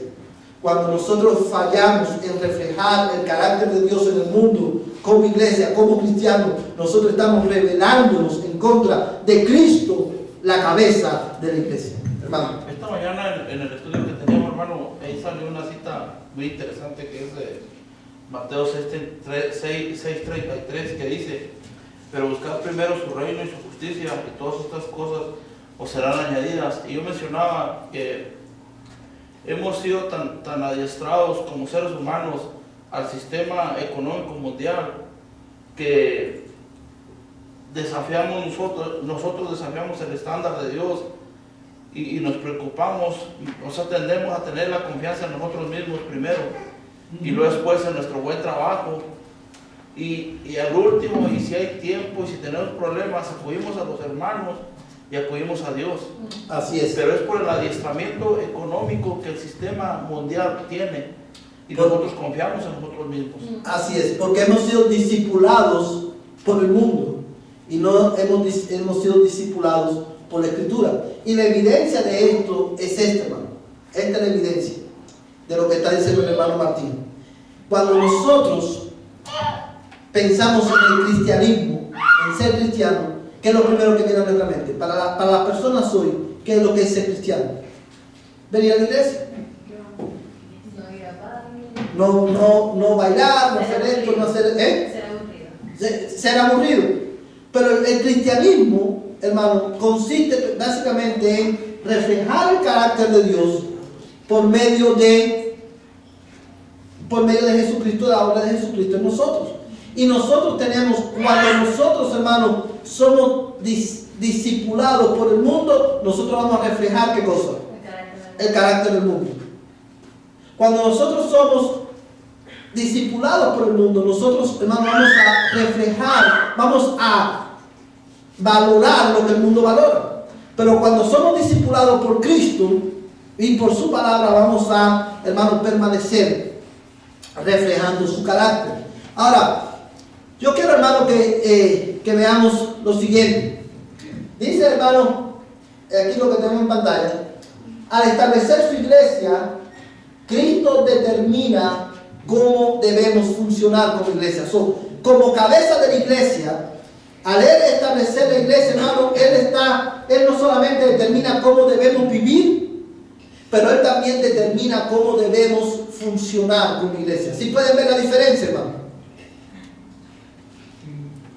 Cuando nosotros fallamos en reflejar el carácter de Dios en el mundo, como iglesia, como cristianos, nosotros estamos rebelándonos en contra de Cristo, la cabeza de la iglesia. Hermano. Esta mañana en el estudio que teníamos, hermano, ahí salió una cita muy interesante que es de Mateo 6:33, que dice: pero buscad primero su reino y su justicia, y todas estas cosas os serán añadidas. Y yo mencionaba que hemos sido tan adiestrados como seres humanos al sistema económico mundial que nosotros desafiamos el estándar de Dios y nos preocupamos, tendemos a tener la confianza en nosotros mismos primero y luego después en nuestro buen trabajo y al último, y si hay tiempo y si tenemos problemas, acudimos a los hermanos y acudimos a Dios. Así es. Pero es por el adiestramiento económico que el sistema mundial tiene y nosotros confiamos en nosotros mismos. Así es, porque hemos sido discipulados por el mundo y no hemos sido discipulados por la Escritura. Y la evidencia de esto es esta, hermano. Esta es la evidencia de lo que está diciendo el hermano Martín. Cuando nosotros pensamos en el cristianismo, en ser cristiano, ¿qué es lo primero que viene a nuestra mente? Para las personas hoy, ¿qué es lo que es ser cristiano? Venir a la iglesia. No bailar, no hacer esto, no hacer... Ser aburrido. Pero el cristianismo, hermano, consiste básicamente en reflejar el carácter de Dios por medio de Jesucristo, la obra de Jesucristo en nosotros. Y nosotros tenemos, cuando nosotros, hermanos, somos discipulados por el mundo, nosotros vamos a reflejar ¿qué cosa? El carácter del mundo. Cuando nosotros somos discipulados por el mundo, nosotros, hermanos, vamos a reflejar, vamos a valorar lo que el mundo valora. Pero cuando somos discipulados por Cristo y por su palabra, vamos a, hermanos, permanecer reflejando su carácter. Ahora, yo quiero, hermano, que veamos lo siguiente. Dice, hermano, aquí lo que tenemos en pantalla: al establecer su iglesia, Cristo determina cómo debemos funcionar como iglesia. Como cabeza de la iglesia, al él establecer la iglesia, hermano, él no solamente determina cómo debemos vivir, pero él también determina cómo debemos funcionar como iglesia. ¿Sí pueden ver la diferencia, hermano?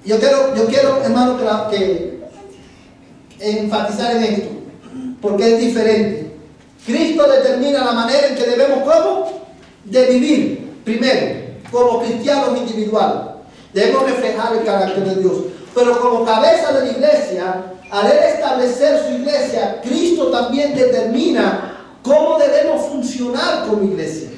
Yo quiero, hermano, que enfatizar en esto, porque es diferente. Cristo determina la manera en que debemos, ¿cómo? De vivir. Primero, como cristianos individuales, debemos reflejar el carácter de Dios. Pero como cabeza de la iglesia, al él establecer su iglesia, Cristo también determina cómo debemos funcionar como iglesia.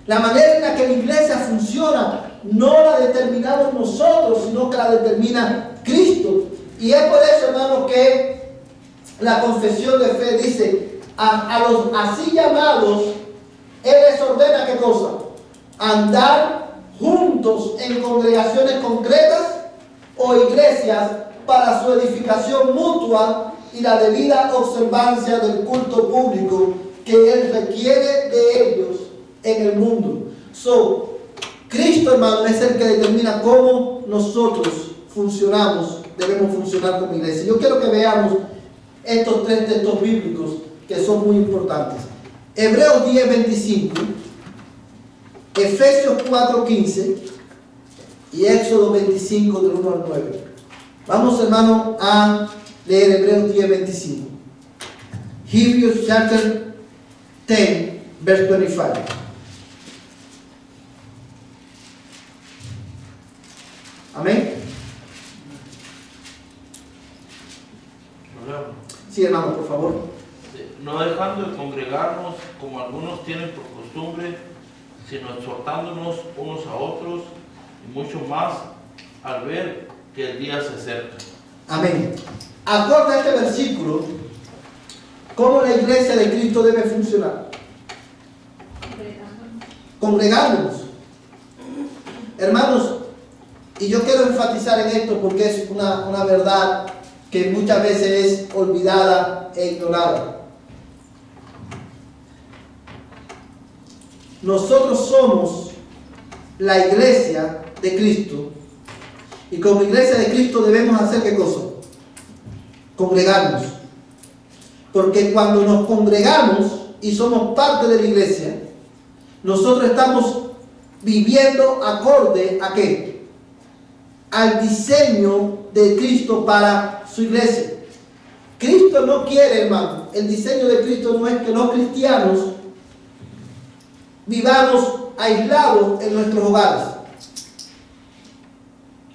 La manera en la que la iglesia funciona no la determinamos nosotros, sino que la determina Cristo. Y es por eso, hermano, que la confesión de fe dice: a los así llamados, Él les ordena ¿qué cosa? andar juntos en congregaciones concretas o iglesias para su edificación mutua y la debida observancia del culto público que Él requiere de ellos en el mundo. Cristo, hermano, es el que determina cómo nosotros debemos funcionar como iglesia. Yo quiero que veamos estos 3 textos bíblicos que son muy importantes. Hebreos 10:25, Efesios 4:15 y Éxodo 25 del 1 al 9. Vamos, hermano, a leer Hebreos 10:25. Hebrews chapter 10, verse 25. Amén. Sí, hermano, por favor. No dejando de congregarnos como algunos tienen por costumbre, sino exhortándonos unos a otros, y mucho más al ver que el día se acerca. Amén. Acorde a este versículo, ¿cómo la iglesia de Cristo debe funcionar? Congregándonos. Hermanos, y yo quiero enfatizar en esto porque es una verdad que muchas veces es olvidada e ignorada. Nosotros somos la iglesia de Cristo y como iglesia de Cristo debemos hacer ¿qué cosa? Congregarnos. Porque cuando nos congregamos y somos parte de la iglesia, nosotros estamos viviendo acorde ¿a qué? Al diseño de Cristo para su iglesia. Cristo no quiere, hermano, el diseño de Cristo no es que los cristianos vivamos aislados en nuestros hogares.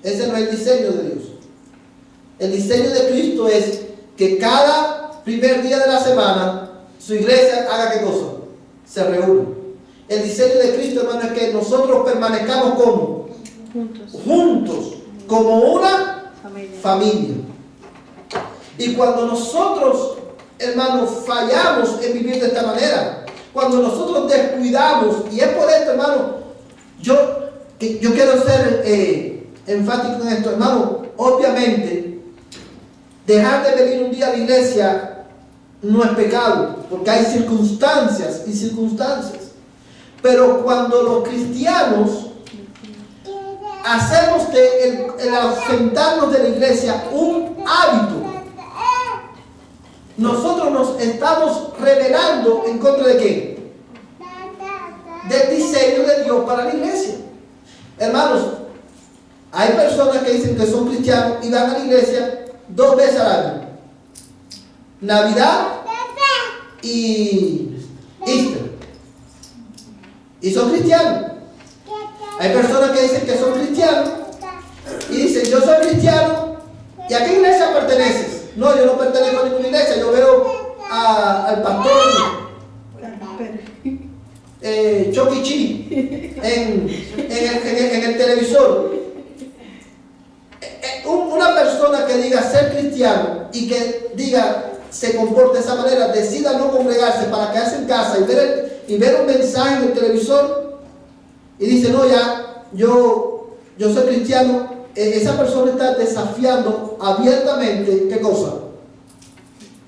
Ese no es el diseño de Dios. El diseño de Cristo es que cada primer día de la semana su iglesia haga ¿qué cosa? Se reúna. El diseño de Cristo, hermano, es que nosotros permanezcamos como juntos, como una familia. Y cuando nosotros, hermanos, fallamos en vivir de esta manera, cuando nosotros descuidamos, y es por esto, hermano, yo quiero ser enfático en esto, hermano. Obviamente, dejar de venir un día a la iglesia no es pecado, porque hay circunstancias y circunstancias. Pero cuando los cristianos hacemos el ausentarnos de la iglesia un hábito, nosotros nos estamos rebelando en contra de ¿qué? Del diseño de Dios para la iglesia. Hermanos, hay personas que dicen que son cristianos y van a la iglesia 2 veces al año: Navidad y Easter. Y son cristianos. Hay personas que dicen que son cristianos y dicen: yo soy cristiano. ¿Y a qué iglesia perteneces? No, yo no pertenezco a ninguna iglesia. Yo veo al pastor Chucky Chi en el televisor. Una persona que diga ser cristiano y que diga se comporte de esa manera, decida no congregarse para quedarse en casa y ver un mensaje en el televisor y dice: no, ya, yo soy cristiano. Esa persona está desafiando abiertamente ¿qué cosa?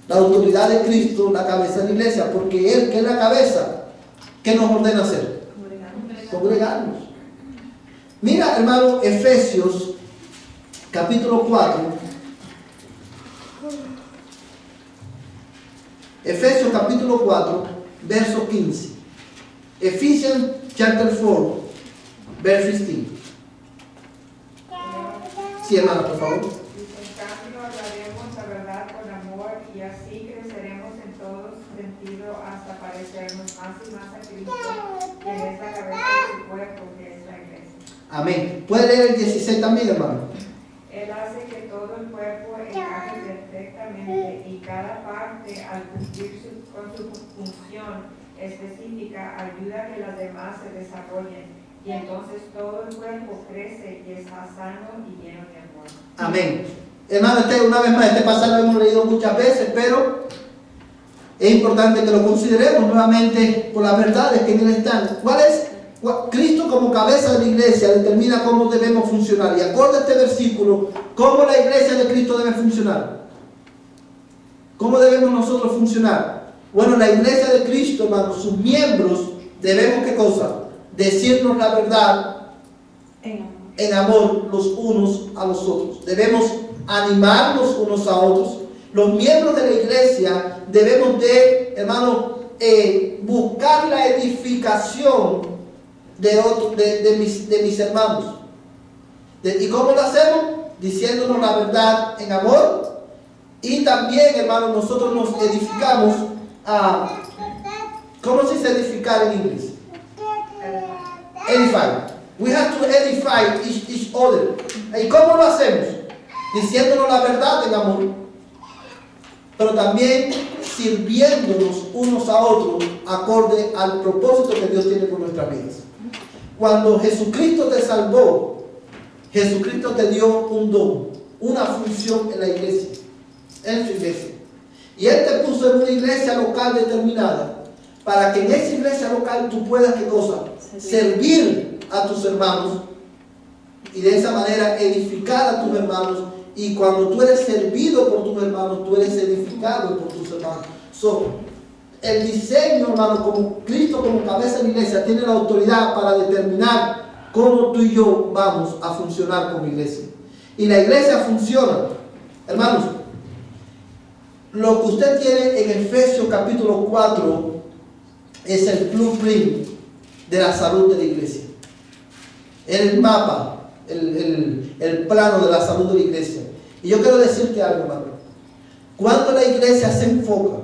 La autoridad de Cristo, la cabeza de la iglesia, porque Él, que es la cabeza, ¿qué nos ordena hacer? Congregarnos. Mira, hermano, Efesios capítulo 4. Efesios capítulo 4, verso 15. Ephesians chapter 4, verse 15. Sí, hermano, por favor. En cambio, hablaremos la verdad con amor y así creceremos en todo sentido hasta parecernos más y más a Cristo, quien es la cabeza de su cuerpo, que es la iglesia. Amén. ¿Puede leer el 16 también, hermano? Él hace que todo el cuerpo encaje perfectamente y cada parte, al cumplir con su función específica, ayuda a que las demás se desarrollen. Y entonces todo el cuerpo crece y está sano y lleno de amor. Amén. Hermano, una vez más, este pasaje lo hemos leído muchas veces, pero es importante que lo consideremos nuevamente por las verdades que en él están. ¿Cuál es Cristo como cabeza de la iglesia determina cómo debemos funcionar. Y acorde a este versículo, ¿cómo la iglesia de Cristo debe funcionar? ¿Cómo debemos nosotros funcionar? Bueno, la iglesia de Cristo, hermanos, sus miembros, debemos, ¿qué cosa? Decirnos la verdad en amor los unos a los otros. Debemos animarnos unos a otros. Los miembros de la iglesia debemos de, hermano, buscar la edificación de mis hermanos. ¿Y cómo lo hacemos? Diciéndonos la verdad en amor. Y también, hermano, nosotros nos edificamos a... ¿Cómo se dice edificar en inglés? Edify. We have to edify each other. ¿Y cómo lo hacemos? Diciéndonos la verdad en amor, pero también sirviéndonos unos a otros acorde al propósito que Dios tiene con nuestras vidas. Cuando Jesucristo te salvó, Jesucristo te dio un don, una función en la iglesia, en su iglesia. Y Él te puso en una iglesia local determinada, para que en esa iglesia local tú puedas, ¿qué cosa? Servir a tus hermanos, y de esa manera edificar a tus hermanos. Y cuando tú eres servido por tus hermanos, tú eres edificado por tus hermanos. El diseño, hermano, como Cristo como cabeza de la iglesia tiene la autoridad para determinar cómo tú y yo vamos a funcionar como iglesia. Y la iglesia funciona, hermanos. Lo que usted tiene en Efesios capítulo 4 es el blueprint de la salud de la iglesia. El mapa, el plano de la salud de la iglesia. Y yo quiero decirte algo, hermano. Cuando la iglesia se enfoca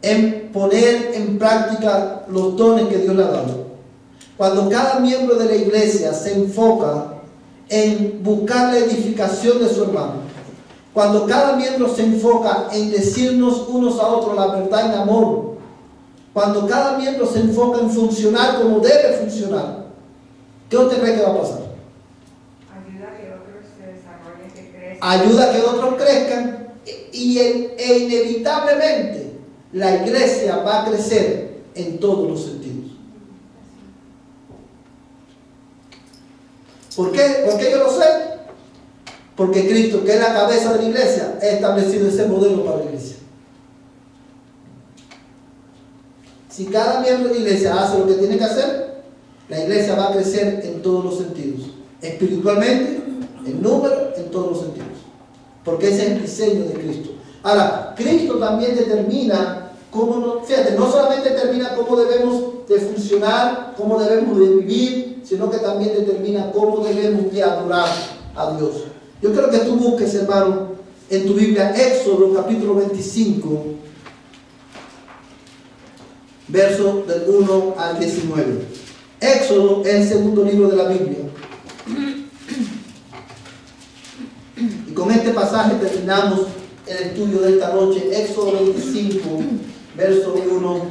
en poner en práctica los dones que Dios le ha dado, cuando cada miembro de la iglesia se enfoca en buscar la edificación de su hermano, cuando cada miembro se enfoca en decirnos unos a otros la verdad en amor, cuando cada miembro se enfoca en funcionar como debe funcionar, ¿qué usted cree que va a pasar? Ayuda a que otros se desarrollen, que crezcan. Ayuda a que otros crezcan e inevitablemente la iglesia va a crecer en todos los sentidos. ¿Por qué? ¿Por qué yo lo sé? Porque Cristo, que es la cabeza de la iglesia, ha establecido ese modelo para la iglesia. Si cada miembro de la iglesia hace lo que tiene que hacer, la iglesia va a crecer en todos los sentidos. Espiritualmente, en número, en todos los sentidos. Porque ese es el diseño de Cristo. Ahora, Cristo también determina cómo, fíjate, no solamente determina cómo debemos de funcionar, cómo debemos de vivir, sino que también determina cómo debemos de adorar a Dios. Yo quiero que tú busques, hermano, en tu Biblia, Éxodo capítulo 25, verso del 1 al 19. Éxodo es el segundo libro de la Biblia. Y con este pasaje terminamos el estudio de esta noche. Éxodo 25, verso 1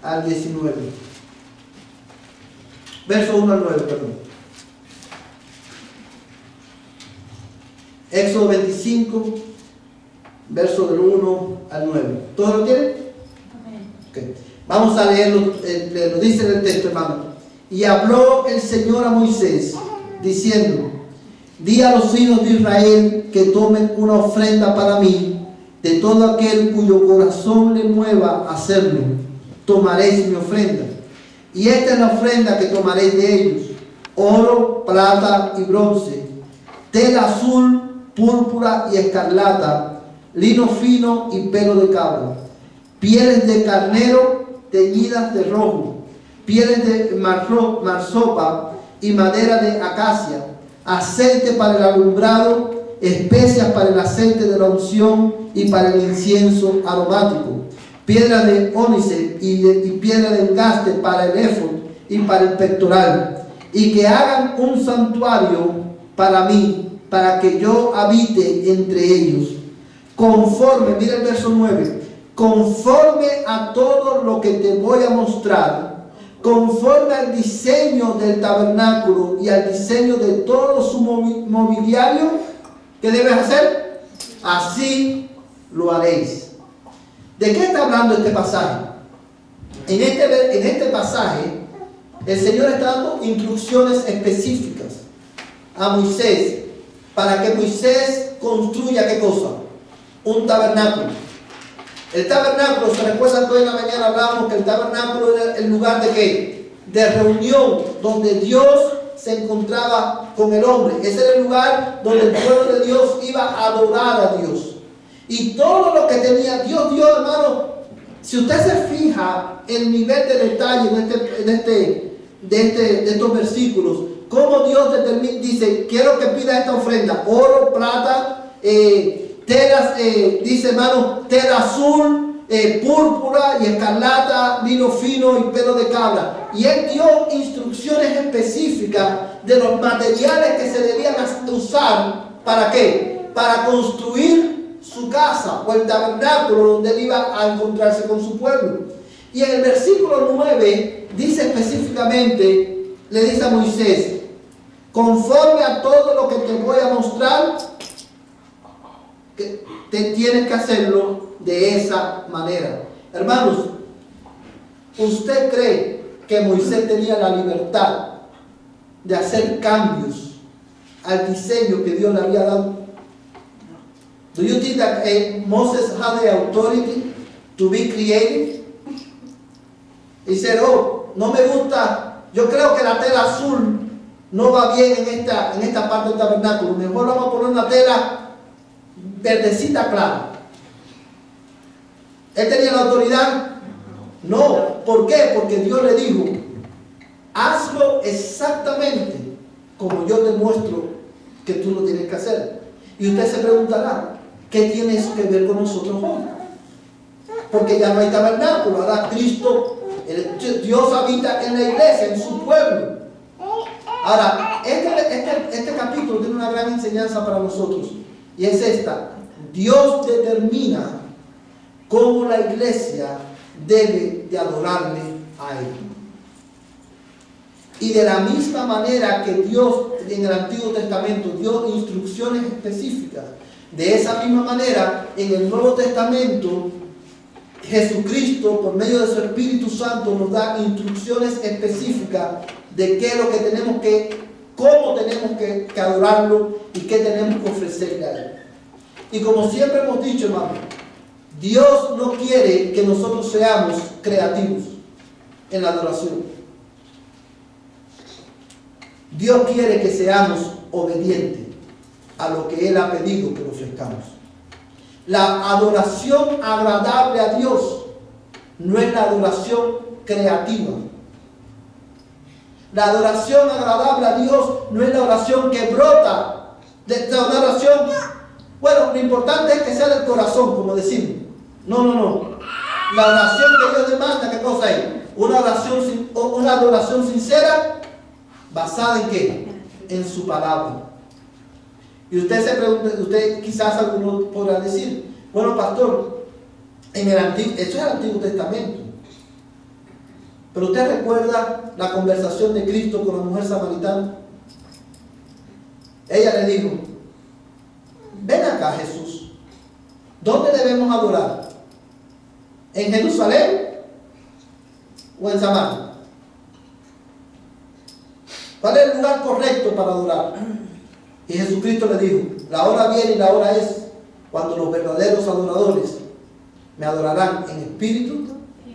al 19. Verso 1 al 9, perdón. Éxodo 25, verso del 1 al 9. ¿Todos lo tienen? Okay. Vamos a leerlo, lo dice en el texto, hermano. Y habló el Señor a Moisés, diciendo: di a los hijos de Israel que tomen una ofrenda para mí, de todo aquel cuyo corazón le mueva a hacerlo, tomaréis mi ofrenda. Y esta es la ofrenda que tomaréis de ellos: oro, plata y bronce, tela azul, púrpura y escarlata, lino fino y pelo de cabra, pieles de carnero teñidas de rojo, pieles de marsopa y madera de acacia, aceite para el alumbrado, especias para el aceite de la unción y para el incienso aromático, piedra de ónice y piedra de engaste para el éfod y para el pectoral, y que hagan un santuario para mí, para que yo habite entre ellos, conforme, mira el verso 9, conforme a todo lo que te voy a mostrar, conforme al diseño del tabernáculo y al diseño de todo su mobiliario, ¿qué debes hacer? Así lo haréis. ¿De qué está hablando este pasaje? En este pasaje, el Señor está dando instrucciones específicas a Moisés para que Moisés construya ¿qué cosa? Un tabernáculo. El tabernáculo, ¿se recuerdan que hoy en la mañana hablábamos que el tabernáculo era el lugar de qué? De reunión, donde Dios se encontraba con el hombre. Ese era el lugar donde el pueblo de Dios iba a adorar a Dios. Y todo lo que tenía Dios dio, hermano. Si usted se fija el nivel de detalle de estos versículos, cómo Dios dice, quiero que pida esta ofrenda, oro, plata, telas, dice hermano, tela azul, púrpura y escarlata, lino fino y pelo de cabra. Y él dio instrucciones específicas de los materiales que se debían usar, ¿para qué? Para construir su casa o el tabernáculo donde él iba a encontrarse con su pueblo. Y en el versículo 9 dice específicamente, le dice a Moisés, conforme a todo lo que te voy a mostrar, que te tienes que hacerlo de esa manera. Hermanos, ¿usted cree que Moisés tenía la libertad de hacer cambios al diseño que Dios le había dado? Do you think that Moses had the authority to be creative? He said, oh, no me gusta, yo creo que la tela azul no va bien en esta parte del tabernáculo, mejor vamos a poner una tela verdecita clara. ¿Él tenía la autoridad? No. ¿Por qué? Porque Dios le dijo, hazlo exactamente como yo te muestro que tú lo tienes que hacer. Y usted se preguntará, ¿qué tiene eso que ver con nosotros hoy? Porque ya no hay tabernáculo, ahora Cristo, Dios habita en la iglesia, en su pueblo. Ahora, este capítulo tiene una gran enseñanza para nosotros, y es esta: Dios determina cómo la iglesia debe de adorarle a Él. Y de la misma manera que Dios en el Antiguo Testamento dio instrucciones específicas, de esa misma manera en el Nuevo Testamento Jesucristo, por medio de su Espíritu Santo, nos da instrucciones específicas de qué es lo que tenemos cómo tenemos que adorarlo y qué tenemos que ofrecerle a Él. Y como siempre hemos dicho, hermano, Dios no quiere que nosotros seamos creativos en la adoración. Dios quiere que seamos obedientes a lo que Él ha pedido que le ofrezcamos. La adoración agradable a Dios no es la adoración creativa. La adoración agradable a Dios no es la oración que brota de una oración. Bueno, lo importante es que sea del corazón, como decimos. No. La oración que Dios demanda, ¿qué cosa es? Una adoración sincera, basada en ¿qué? En su palabra. Y usted se pregunta, quizás alguno podrá decir, bueno, pastor, esto es el Antiguo Testamento. Pero usted recuerda la conversación de Cristo con la mujer samaritana. Ella le dijo, ven acá, Jesús, ¿dónde debemos adorar? ¿En Jerusalén o en Samaria? ¿Cuál es el lugar correcto para adorar? Y Jesucristo le dijo, la hora viene y la hora es cuando los verdaderos adoradores me adorarán en espíritu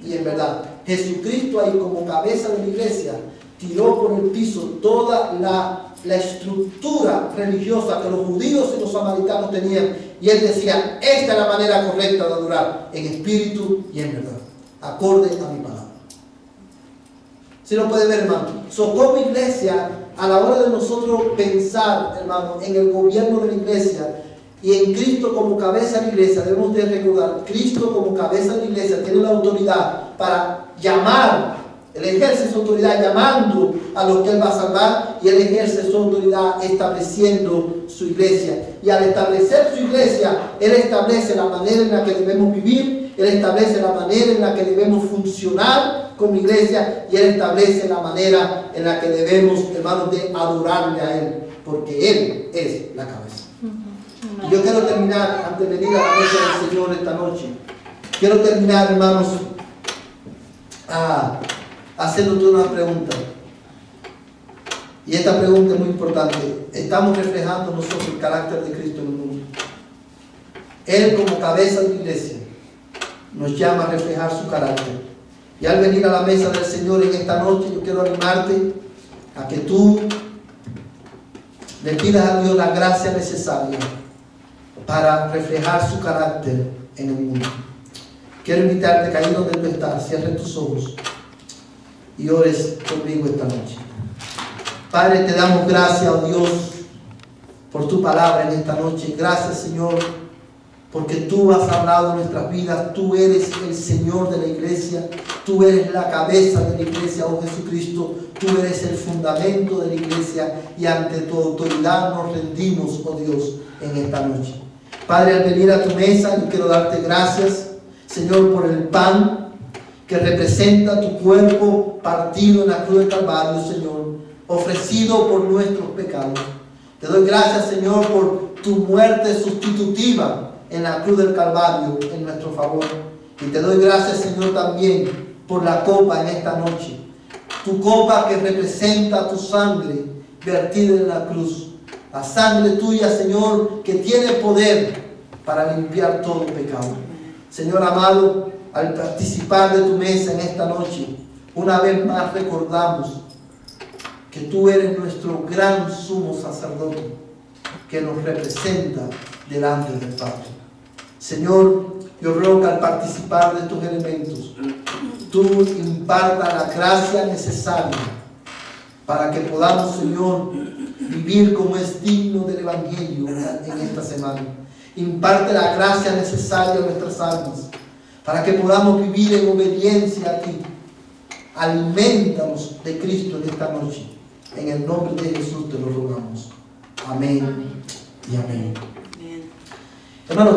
y en verdad. Jesucristo ahí como cabeza de la iglesia tiró por el piso toda la estructura religiosa que los judíos y los samaritanos tenían, y él decía, esta es la manera correcta de adorar, en espíritu y en verdad, acorde a mi palabra. Si lo puede ver, hermano. Como iglesia, a la hora de nosotros pensar, hermano, en el gobierno de la iglesia y en Cristo como cabeza de la iglesia, debemos de recordar, Cristo como cabeza de la iglesia tiene la autoridad para llamar. Él ejerce su autoridad llamando a los que Él va a salvar, y Él ejerce su autoridad estableciendo su iglesia. Y al establecer su iglesia, Él establece la manera en la que debemos vivir, Él establece la manera en la que debemos funcionar como iglesia, y Él establece la manera en la que debemos, hermanos, de adorarle a Él, porque Él es la cabeza. Y yo quiero terminar, antes de venir a la mesa del Señor esta noche, quiero terminar, hermanos, haciéndote una pregunta. Y esta pregunta es muy importante. ¿Estamos reflejando nosotros el carácter de Cristo en el mundo? Él, como cabeza de la iglesia, nos llama a reflejar su carácter. Y al venir a la mesa del Señor en esta noche, yo quiero animarte a que tú le pidas a Dios la gracia necesaria para reflejar su carácter en el mundo. Quiero invitarte que ahí donde tú estás, cierres tus ojos y ores conmigo esta noche. Padre, te damos gracias, oh Dios, por tu palabra en esta noche. Gracias, Señor, porque tú has hablado de nuestras vidas. Tú eres el Señor de la iglesia. Tú eres la cabeza de la iglesia, oh Jesucristo. Tú eres el fundamento de la iglesia y ante tu autoridad nos rendimos, oh Dios, en esta noche. Padre, al venir a tu mesa, yo quiero darte gracias, Señor, por el pan que representa tu cuerpo partido en la cruz del Calvario, Señor, ofrecido por nuestros pecados. Te doy gracias, Señor, por tu muerte sustitutiva en la cruz del Calvario en nuestro favor. Y te doy gracias, Señor, también por la copa en esta noche. Tu copa que representa tu sangre vertida en la cruz. La sangre tuya, Señor, que tiene poder para limpiar todo pecado. Señor amado, al participar de tu mesa en esta noche, una vez más recordamos que tú eres nuestro gran sumo sacerdote que nos representa delante del Padre. Señor, yo ruego que al participar de estos elementos, tú impartas la gracia necesaria para que podamos, Señor, vivir como es digno del Evangelio en esta semana. Imparte la gracia necesaria a nuestras almas para que podamos vivir en obediencia a ti. Aliméntanos de Cristo en esta noche. En el nombre de Jesús te lo rogamos. Amén y amén. Hermanos,